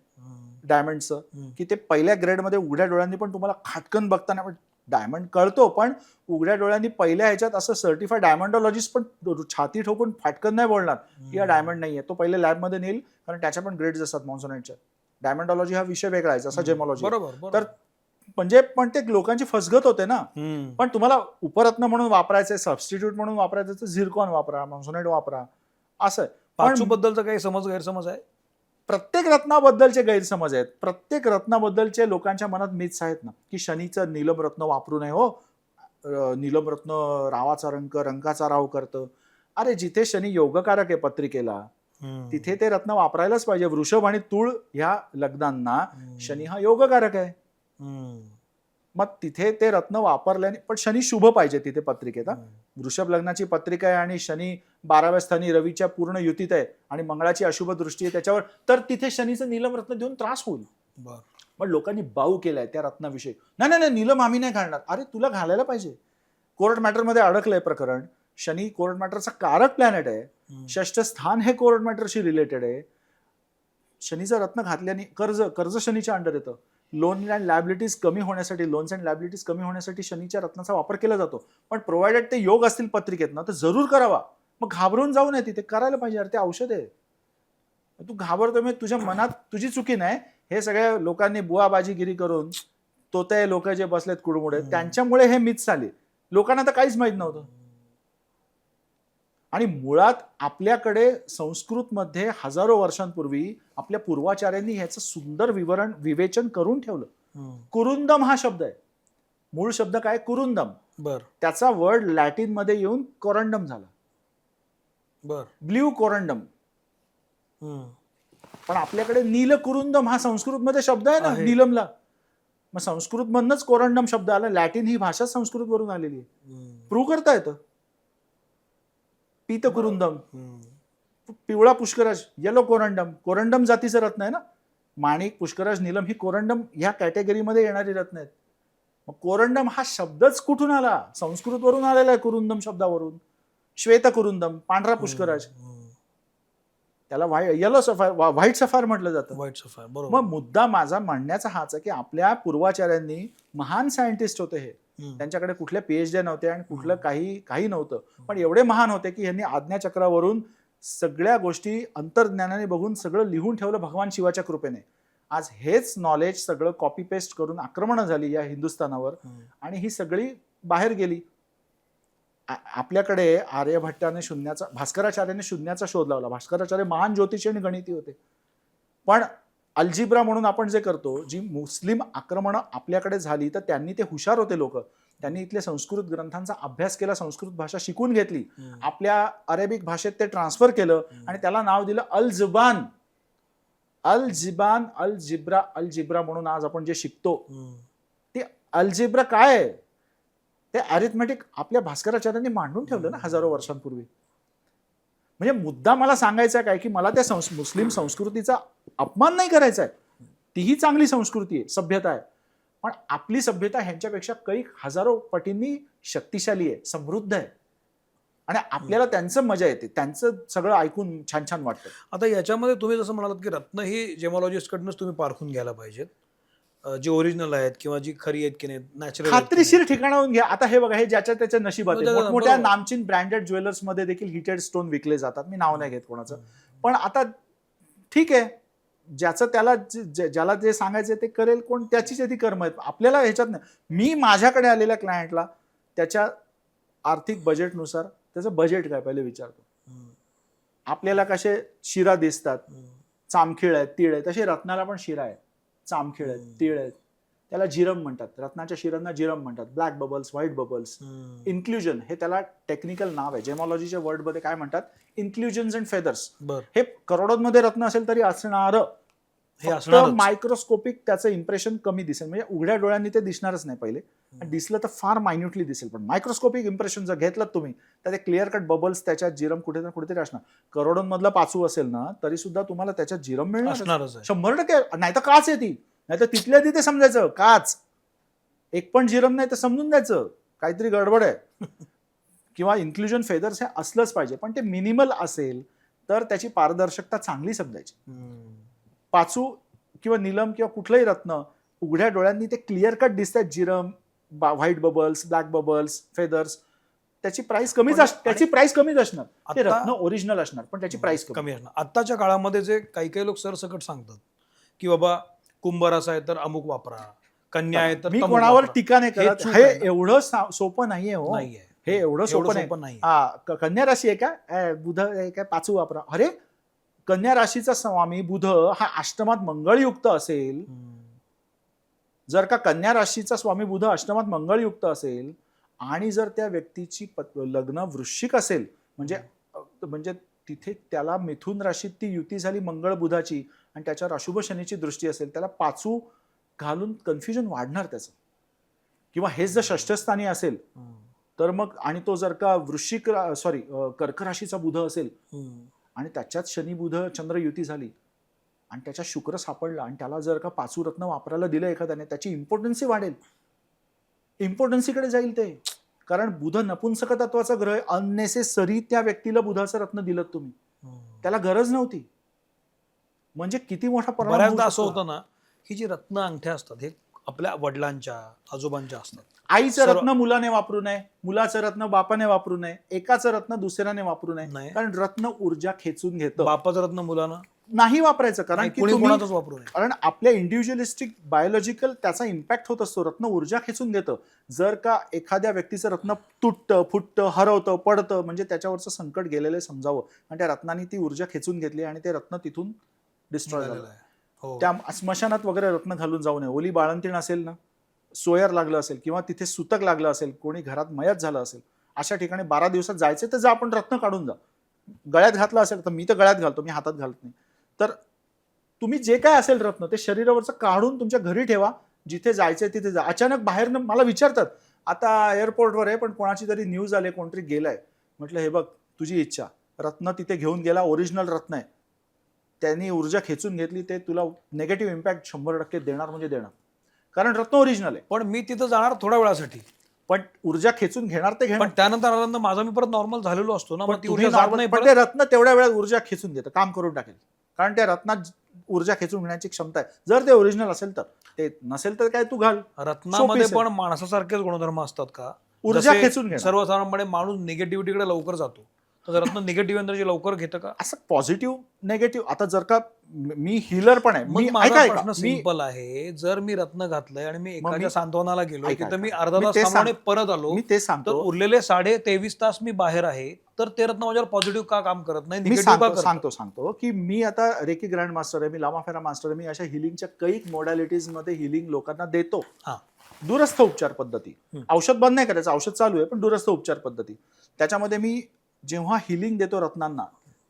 Speaker 2: डायमंडचं की ते पहिल्या ग्रेडमध्ये उघड्या डोळ्यांनी पण तुम्हाला खाटकन बघताना डायमंड कळतो, पण उघड्या डोळ्यांनी पहिल्या ह्याच्यात असं सर्टिफाईड डायमंडॉलॉजिस्ट पण छाती ठोकून फाटकन नाही बोलणार की हा डायमंड नाहीये. तो पहिले लॅबमध्ये नेईल, कारण त्याच्या पण ग्रेड्स असतात मॉन्झोनाइटच्या. डायमंडॉलॉजी हा विषय वेगळा आहे, जसा जेमॉलॉजी. तर म्हणजे पण ते लोकांची फसगत होते ना. पण तुम्हाला उपरत्न म्हणून वापरायचंय, सबस्टिट्यूट म्हणून वापरायचं तर झिरकॉन वापरा, मॉन्झोनाइट वापरा, असं.
Speaker 1: पाचूबद्दलचा काही गैरसमज आहे?
Speaker 2: प्रत्येक रत्नाबद्दलचे गैरसमज आहेत. प्रत्येक रत्नाबद्दलचे लोकांच्या मनात मिथ्स आहेत ना, की शनीचं नीलम रत्न वापरू नये. हो, नीलम रत्न रावाचा रंगाचा राव करतं. अरे जिथे शनी योगकारक आहे पत्रिकेला, तिथे ते रत्न वापरायलाच पाहिजे. वृषभ आणि तुळ ह्या लग्नांना शनी हा योगकारक आहे. मग तिथे ते रत्न वापरल्याने, पण शनी शुभ पाहिजे तिथे पत्रिकेत. वृषभ लग्नाची पत्रिका आहे आणि शनी 12व्या स्थानी रवीच्या पूर्ण युतीत आहे आणि मंगळाची अशुभ दृष्टी आहे त्याच्यावर, तर तिथे शनीचं नीलम रत्न देऊन त्रास होईल. पण लोकांनी बाऊ केलाय त्या रत्नाविषयी. नाही नाही, नीलम आम्ही नाही घालणार. अरे तुला घालायला पाहिजे. कोर्ट मॅटरमध्ये अडकलंय प्रकरण. शनी कोर्ट मॅटरचा कारक प्लॅनेट आहे. 6ष्ठ स्थान हे कोर्ट मॅटरशी रिलेटेड आहे. शनीचं रत्न घातल्याने कर्ज शनीच्या अंडर येतं. लोन्स अँड लायबिलिटीज कमी होण्यासाठी शनीच्या रत्नाचा वापर केला जातो. पण प्रोव्हाइडेड ते योग असतील पत्रिकेत ना, तर जरूर करावा. मग घाबरून जाऊ नये, तिथे करायला पाहिजे. अरे ते औषध आहे. तू घाबरतो, मग तुझ्या मनात तुझी चुकी नाही. हे सगळ्या लोकांनी बुवाबाजीगिरी करून तोते लोक जे बसलेत कुडमुडे, त्यांच्यामुळे हे मिथ्स आले. लोकांना तर काहीच माहित नव्हतं. आणि मुळात आपल्याकडे संस्कृतमध्ये हजारो वर्षांपूर्वी आपल्या पूर्वाचार्यांनी ह्याचं सुंदर विवेचन करून ठेवलं. कुरुंदम हा शब्द आहे. मूळ शब्द काय? कुरुंदम. त्याचा वर्ड लॅटिन मध्ये येऊन कोरंडम झाला. Blue corundum. पण आपल्याकडे नील कुरुंदम हा संस्कृतमध्ये शब्द आहे ना, नीलमला. मग संस्कृत मधनच कोरंडम शब्द आला. लॅटिन ही भाषा संस्कृत वरून आलेली आहे. प्रूव्ह करता येतं. पीत कुरुंदम, पिवळा पुष्कराज, येलो कोरंडम. कोरंडम जातीचं रत्न आहे ना. माणिक, पुष्कराज, नीलम ही कोरंडम ह्या कॅटेगरीमध्ये येणारी रत्न आहेत. मग कोरंडम हा शब्दच कुठून आला? संस्कृत वरून आलेला आहे, कुरुंदम शब्दावरून. श्वेत कुरुंदम, पांढरा पुष्कराज. त्याला येलो सफायर, व्हाईट सफायर म्हटलं जातं.
Speaker 1: व्हाईट सफायर,
Speaker 2: मग मुद्दा माझा म्हणण्याचा हाच आहे की आपल्या पूर्वाचार्यांनी महान सायंटिस्ट होते. हे त्यांच्याकडे कुठल्या पीएचडी नव्हते आणि कुठलं काही नव्हतं, पण एवढे महान होते की यांनी आज्ञाचक्रावरून सगळ्या गोष्टी अंतर्ज्ञानाने बघून सगळं लिहून ठेवलं भगवान शिवाच्या कृपेने. आज हेच नॉलेज सगळं कॉपी पेस्ट करून आक्रमण झाली या हिंदुस्थानावर आणि ही सगळी बाहेर गेली. आपल्याकडे आर्यभट्टाने शून्याचा, भास्कराचार्याने शून्याचा शोध लावला. भास्कराचार्य महान ज्योतिषी आणि गणिती होते. पण अल्जिब्रा म्हणून आपण जे करतो, जी मुस्लिम आक्रमणं आपल्याकडे झाली, तर त्यांनी ते हुशार होते लोक. त्यांनी इथल्या संस्कृत ग्रंथांचा अभ्यास केला, संस्कृत भाषा शिकून घेतली, आपल्या अरेबिक भाषेत ते ट्रान्सफर केलं आणि त्याला नाव दिलं अल-जुबान. अल्जिब्रा म्हणून आज आपण जे शिकतो, ते अल्जिब्रा काय आहे? ते अरिथमेटिक आपल्या भास्कराचार्यांनी मांडून ठेवलं ना हजारो वर्षांपूर्वी. म्हणजे मुद्दा मला सांगायचा काय की मला त्या मुस्लिम संस्कृतीचा अपमान नाही करायचा आहे. तीही चांगली संस्कृती आहे, सभ्यता आहे. पण आपली सभ्यता ह्यांच्यापेक्षा काही हजारो पटींनी शक्तिशाली आहे, समृद्ध आहे. आणि आपल्याला त्यांचं मजा येते, त्यांचं सगळं ऐकून छान छान वाटतं.
Speaker 1: आता याच्यामध्ये तुम्ही जसं म्हणालात की रत्न ही जेमॉलॉजिस्टकडूनच तुम्ही पारखून घ्यायला पाहिजेत, जी ओरिजिनल आहेत किंवा जी खरी आहेत की नाही, नॅचरल
Speaker 2: खात्रीशीर ठिकाणाहून घ्या. आता हे बघा, हे ज्याच्या त्याच्या नशिबात आहे.
Speaker 1: बरोबर.
Speaker 2: मोठमोठ्या नामचीन ब्रँडेड ज्वेलर्समध्ये देखील हिटेड स्टोन विकले जातात. मी नाव नाही घेत कोणाचं. पण आता ठीक आहे, ज्याचं त्याला ज्याला जे सांगायचं ते करेल कोण, त्याची ती कर्म आहेत. आपल्याला ह्याच्यात नाही. मी माझ्याकडे आलेल्या क्लायंटला त्याच्या आर्थिक बजेटनुसार त्याचं बजेट काय पहिले विचारतो. आपल्याला कसे शिरा दिसतात, चामखीळ आहेत, तीळ आहे, तसे रत्नाला पण शिरा आहे, चामखीळ आहेत, तीळ आहेत. त्याला जिरम म्हणतात. रत्नाच्या शिरांना जिरम म्हणतात. Black bubbles, white bubbles, inclusion हे त्याला टेक्निकल नाव आहे. जेमॉलॉजीच्या वर्डमध्ये काय म्हणतात, इन्क्ल्युजन्स अँड फेदर्स. हे करोडोंमध्ये रत्न असेल तरी असणार, मायक्रोस्कोपिक त्याचं इम्प्रेशन कमी दिसेल. म्हणजे उघड्या डोळ्यांनी ते दिसणारच नाही पहिले, दिसलं तर फार मायन्युटली दिसेल. पण मायक्रोस्कोपिक इम्प्रेशन जर घेतलं तुम्ही तर ते क्लिअर कट बबल्स त्याच्यात जिरम कुठे ना कुठेतरी असणार. करोडोंमधला पाचू असेल ना तरी सुद्धा तुम्हाला त्याच्यात जिरम मिळणार 100%. नाही तर काच आहे ती, नाही तर तिथल्या तिथे समजायचं काच. एक पण जिरम नाही तर समजून द्यायचं काहीतरी गडबड आहे. किंवा इन्क्ल्युजन फेदर्स हे असलंच पाहिजे, पण ते मिनिमल असेल तर त्याची पारदर्शकता चांगली समजायची. पाचू किंवा नीलम किंवा कुठलंही रत्न उघड्या डोळ्यांनी ते क्लिअर कट दिसतात, जिरम, white bubbles, black bubbles, feathers. त्याची प्राइस कमीच असणार. ते रत्न ओरिजिनल असणार पण त्याची प्राइस
Speaker 1: कमी असणार. आत्ताच्या काळामध्ये जे काही काही लोक सरसकट सांगतात की बाबा कुंभरास आहे तर अमुक वापरा, कन्या आहे तर
Speaker 2: मी
Speaker 1: तमुक
Speaker 2: कोणावर
Speaker 1: वापरा.
Speaker 2: टीका नाही करत.
Speaker 1: चूक
Speaker 2: हे
Speaker 1: आहे ना.
Speaker 2: एवढं सोपं नाहीये हो.
Speaker 1: नाहीये.
Speaker 2: हे एवढं सोपं
Speaker 1: नाही.
Speaker 2: नाही. कन्या राशी आहे का, बुध आहे काय, पाचू वापरा. अरे कन्या राशीचा स्वामी बुध हा अष्टमात मंगळयुक्त असेल, जर का कन्या राशीचा स्वामी बुध अष्टमात मंगळयुक्त असेल आणि जर त्या व्यक्तीची लग्न वृश्चिक असेल, म्हणजे तिथे त्याला मिथुन राशीत ती युती झाली मंगळ बुधाची आणि त्याच्यावर अशुभ शनीची दृष्टी असेल, त्याला पाचू घालून कन्फ्युजन वाढणार त्याचं. किंवा हेच जर षष्ठस्थानी असेल तर मग, आणि तो जर का कर्क राशीचा बुध असेल आणि त्याच्यात शनी बुध चंद्र युती झाली आणि त्याच्यात शुक्र सापडला आणि त्याला जर का पाचू रत्न वापरायला दिलं एखाद्याने, त्याची इम्पॉर्टन्सी वाढेल, इम्पॉर्टन्सीकडे जाईल ते. कारण बुध नपुंसक तत्वाचा ग्रह आहे. अननेसेसरी त्या व्यक्तीला बुधाचं रत्न दिलं तुम्ही, त्याला गरज नव्हती. म्हणजे किती मोठा परिणाम.
Speaker 1: बऱ्याचदा असं होतं ना की जी रत्न अंगठ्या असतात हे आपल्या वडिलांच्या आजोबांच्या असतात.
Speaker 2: आईचं रत्न मुलाने वापरू नये, मुलाचं रत्न बापाने वापरू नये, एकाचं रत्न दुसऱ्याने वापरू नये. कारण रत्न ऊर्जा खेचून घेतं.
Speaker 1: बापाचं रत्न मुलानं
Speaker 2: नाही वापरायचं, कारण की
Speaker 1: कोणाचंच वापरू नये.
Speaker 2: कारण आपल्या इंडिव्हिज्युअलिस्टिक बायोलॉजिकल त्याचा इम्पॅक्ट होत असतो. रत्न ऊर्जा खेचून घेतं. जर का एखाद्या व्यक्तीचं रत्न तुटतं, फुटतं, हरवतं, पडतं, म्हणजे त्याच्यावरचं संकट गेलेलं समजावं. आणि त्या रत्नाने ती ऊर्जा खेचून घेतली आणि ते रत्न तिथून डिस्ट्रॉय झालं. त्या स्मशानात वगैरे रत्न घालून जाऊ नये. ओली बाळंतीण असेल ना, सोयर लागलं असेल किंवा तिथे सुतक लागलं असेल, कोणी घरात मयत झालं असेल, अशा ठिकाणी 12 दिवसात जायचं तर जा, आपण रत्न काढून जा. गळ्यात घातलं असेल तर, मी तर गळ्यात घालतो, मी हातात घालत नाही. तर तुम्ही जे काय असेल रत्न ते शरीरावरचं काढून तुमच्या घरी ठेवा. जिथे जायचंय तिथे जा. अचानक बाहेरनं मला विचारतात, आता एअरपोर्टवर आहे पण कोणाची तरी न्यूज आले, कोणतरी गेलाय. म्हटलं हे बघ, तुझी इच्छा, रत्न तिथे घेऊन गेला, ओरिजिनल रत्न आहे, त्यांनी ऊर्जा खेचून घेतली, ते तुला नेगेटिव्ह इम्पॅक्ट 100% देणार म्हणजे देणार. कारण रत्न ओरिजिनल आहे.
Speaker 1: पण मी तिथं जाणार थोड्या वेळासाठी,
Speaker 2: पण ऊर्जा खेचून घेणार ते घेणार.
Speaker 1: पण त्यानंतर आल्यानंतर माझा मी परत नॉर्मल झालेलो असतो ना,
Speaker 2: पण ते रत्न तेवढ्या वेळात ऊर्जा खेचून घेतं, काम करून टाकेल. कारण त्या रत्नात ऊर्जा खेचून घेण्याची क्षमता आहे. जर ते ओरिजिनल असेल तर. ते नसेल तर काय तू घाल.
Speaker 1: रत्नामध्ये पण माणसासारखेच गुणधर्म असतात का?
Speaker 2: ऊर्जा खेचून घेणार.
Speaker 1: सर्वसाधारणपणे माणूस निगेटिव्हिटीकडे लवकर जातो, तर रत्न निगेटिव्ह एनर्जी लवकर घेतं का?
Speaker 2: असं पॉझिटिव्ह निगेटिव्ह. आता जर का मी हिलर पण आहे, मी
Speaker 1: प्रश्न सिंपल आहे. जर मी रत्न घातलंय आणि मी एखाद्या सांत्वनाला गेलो, तिथं मी अर्धा तास थांबून परत आलो,
Speaker 2: मी ते सांगतो,
Speaker 1: तर उरलेले 23.5 तास मी बाहेर आहे, तर ते रत्न माझ्यावर पॉझिटिव्ह का काम करत नाही?
Speaker 2: मी सांगतो की मी आता रेकी ग्रँड मास्टर आहे, मी लामाफेरा मास्टर आहे, मी अशा हिलिंगच्या काही मॉडॅलिटीज मध्ये हिलिंग लोकांना देतो. दूरस्थ उपचार पद्धती, औषध बंद नाही करायचं, औषध चालू आहे, पण दूरस्थ उपचार पद्धती. त्याच्यामध्ये मी जेव्हा हिलिंग देतो रत्नांना,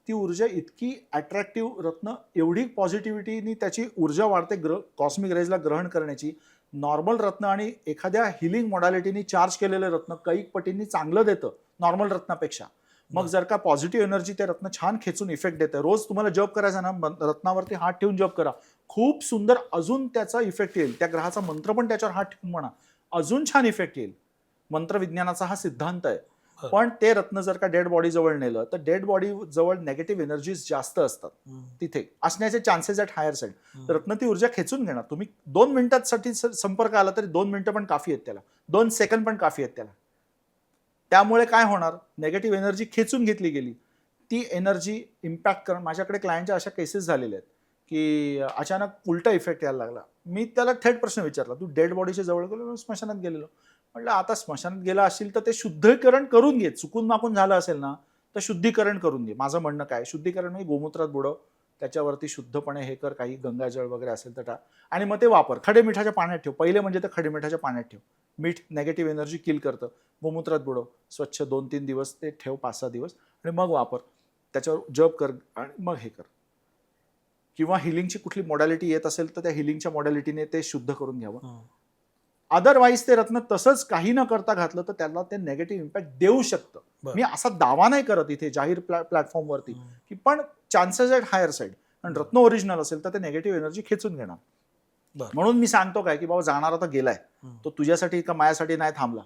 Speaker 2: ती ऊर्जा इतकी अट्रॅक्टिव्ह, रत्न एवढी पॉझिटिव्हिटीनी त्याची ऊर्जा वाढते कॉस्मिक रेजला ग्रहण करण्याची. नॉर्मल रत्न आणि एखाद्या हिलिंग मॉडॅलिटीनी चार्ज केलेलं रत्न कैक पटींनी चांगलं देतं नॉर्मल रत्नापेक्षा. मग जर का पॉझिटिव्ह एनर्जी ते रत्न छान खेचून इफेक्ट देते. रोज तुम्हाला जप करायचा ना, रत्नावरती हात ठेवून जप करा. खूप सुंदर अजून त्याचा इफेक्ट येईल. त्या ग्रहाचा मंत्र पण त्याच्यावर हात ठेवून म्हणा, अजून छान इफेक्ट येईल. मंत्रविज्ञानाचा हा सिद्धांत आहे. पण ते रत्न जर का डेड बॉडी जवळ नेलं तर डेड बॉडी जवळ नेगेटिव्ह एनर्जीज जास्त असतात. तिथे असण्याचे चान्सेस आहेत हायर साईड. रत्न ती ऊर्जा खेचून घेणार. तुम्ही 2 मिनिटांसाठी संपर्क आला तरी 2 मिनिटं पण काफी आहेत त्याला, 2 सेकंद पण काफी आहेत त्याला. त्यामुळे काय होणार, नेगेटिव्ह एनर्जी खेचून घेतली गेली, ती एनर्जी इम्पॅक्ट करून. माझ्याकडे क्लायंटच्या अशा केसेस झालेल्या आहेत की अचानक उलटा इफेक्ट यायला लागला. मी त्याला थेट प्रश्न विचारला, तू डेड बॉडीच्या जवळ गेलो? स्मशानात गेलेलो. म्हटलं आता स्मशानात गेला असेल तर ते शुद्धीकरण करून घे. चुकून माकून झालं असेल ना तर शुद्धीकरण करून घे. माझं म्हणणं काय, शुद्धीकरण म्हणजे गोमूत्रात बुडव, त्याच्यावरती शुद्धपणे हे कर, काही गंगाजळ वगैरे असेल तर टाक आणि मग ते वापर. खडे मिठाच्या पाण्यात ठेव. पहिले म्हणजे ते खडे मिठाच्या पाण्यात ठेव. मीठ नेगेटिव्ह एनर्जी किल करतं. गोमूत्रात बुडव, स्वच्छ 2-3 दिवस ते ठेव, 5-6 दिवस, आणि मग वापर. त्याच्यावर जप कर आणि मग हे कर. किंवा हिलिंगची कुठली मॉडॅलिटी येत असेल तर त्या हिलिंगच्या मॉडॅलिटीने ते शुद्ध करून घ्यावं. अदरवाईज ते रत्न तसंच काही न करता घातलं तर त्याला ते नेगेटिव्ह इम्पॅक्ट देऊ शकतं. मी असा दावा नाही करत इथे जाहीर प्लॅटफॉर्मवरती की, पण चान्सेस आहेत हायर साईड. आणि रत्न ओरिजिनल असेल तर ते नेगेटिव्ह एनर्जी खेचून घेणार. म्हणून मी सांगतो काय की बाबा, जाणारा तर गेलाय, तो तुझ्यासाठी का माझ्यासाठी नाही थांबला.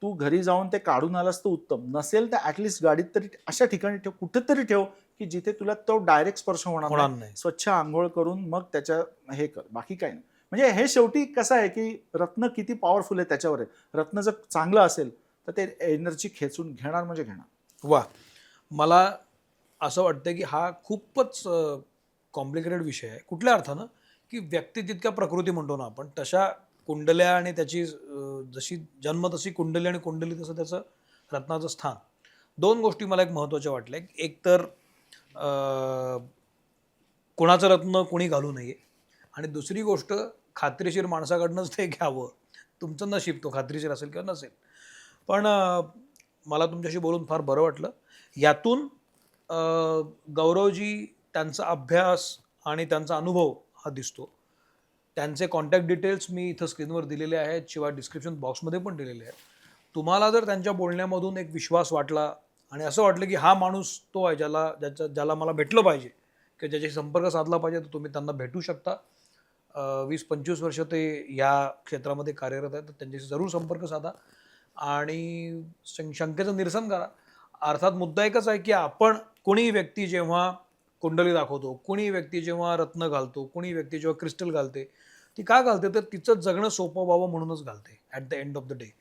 Speaker 2: तू घरी जाऊन ते काढून आलास तर उत्तम. नसेल तर ऍटलिस्ट गाडीत तरी अशा ठिकाणी ठेव, कुठेतरी ठेव की जिथे तुला तो डायरेक्ट स्पर्श होणार नाही. स्वच्छ आंघोळ करून मग त्याच्या हे कर, बाकी काय नाही. म्हणजे हे शेवटी कसं आहे की रत्न किती पॉवरफुल आहे त्याच्यावर आहे. रत्न जर चांगलं असेल तर ते एनर्जी खेचून घेणार म्हणजे घेणार.
Speaker 1: वा, मला असं वाटतं की हा खूपच कॉम्प्लिकेटेड विषय आहे. कुठल्या अर्थानं की व्यक्ती तितक्या प्रकृती म्हणतो ना आपण, तशा कुंडल्या आणि त्याची जशी जन्म तशी कुंडली आणि कुंडली तसं त्याचं रत्नाचं स्थान. 2 गोष्टी मला एक महत्त्वाच्या वाटल्या. एक तर कुणाचं रत्न कोणी घालू नये, आणि दुसरी गोष्ट खात्रीशीर माणसाकडनंच ते घ्यावं. तुमचं नशीब तो खात्रीशीर असेल किंवा नसेल. पण मला तुमच्याशी बोलून फार बरं वाटलं. यातून गौरवजी त्यांचा अभ्यास आणि त्यांचा अनुभव हा दिसतो. त्यांचे कॉन्टॅक्ट डिटेल्स मी इथं स्क्रीनवर दिलेले आहेत, शिवाय डिस्क्रिप्शन बॉक्समध्ये पण दिलेले आहेत. तुम्हाला जर त्यांच्या बोलण्यामधून एक विश्वास वाटला आणि असं वाटलं की हा माणूस तो आहे ज्याला मला भेटलं पाहिजे किंवा ज्याच्याशी संपर्क साधला पाहिजे, तर तुम्ही त्यांना भेटू शकता. 20-25 वर्ष ते या क्षेत्रामध्ये कार्यरत आहेत, तर त्यांच्याशी जरूर संपर्क साधा आणि शंकेचं निरसन करा. अर्थात मुद्दा एकच आहे की आपण, कोणी व्यक्ती जेव्हा कुंडली दाखवतो, कोणी व्यक्ती जेव्हा रत्न घालतो, कोणी व्यक्ती जेव्हा क्रिस्टल घालते, ती का घालते तर तिचं जगणं सोपं व्हावं म्हणूनच घालते at the end of the day.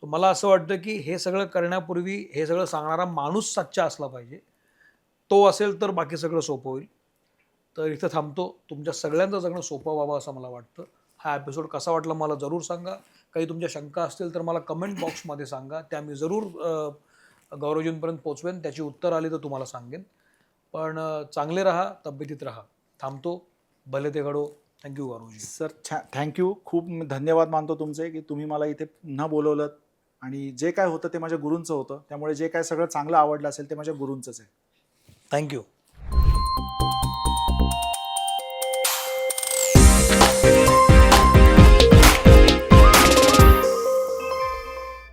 Speaker 1: So मला असं वाटतं की हे सगळं करण्यापूर्वी हे सगळं सांगणारा माणूस सच्चा असला पाहिजे. तो असेल तर बाकी सगळं सोपं होईल. तर इथं थांबतो. तुमच्या सगळ्यांचं जगणं सोपं व्हावं असं मला वाटतं. हा एपिसोड कसा वाटला मला जरूर सांगा. काही तुमच्या शंका असतील तर मला कमेंट बॉक्समध्ये सांगा. त्या मी जरूर गौरवजींपर्यंत पोचवेन. त्याची उत्तर आली तर तुम्हाला सांगेन. पण चांगले राहा, तब्येतीत राहा. थांबतो. भले ते घडो. थँक्यू गौरवजी.
Speaker 2: Sir, thank you. खूप धन्यवाद मानतो तुमचे की तुम्ही मला इथे पुन्हा बोलवलं. आणि जे काय होतं ते माझ्या गुरूंचं होतं. त्यामुळे जे काय सगळं चांगलं आवडलं असेल ते माझ्या गुरूंचंच आहे.
Speaker 1: थँक्यू.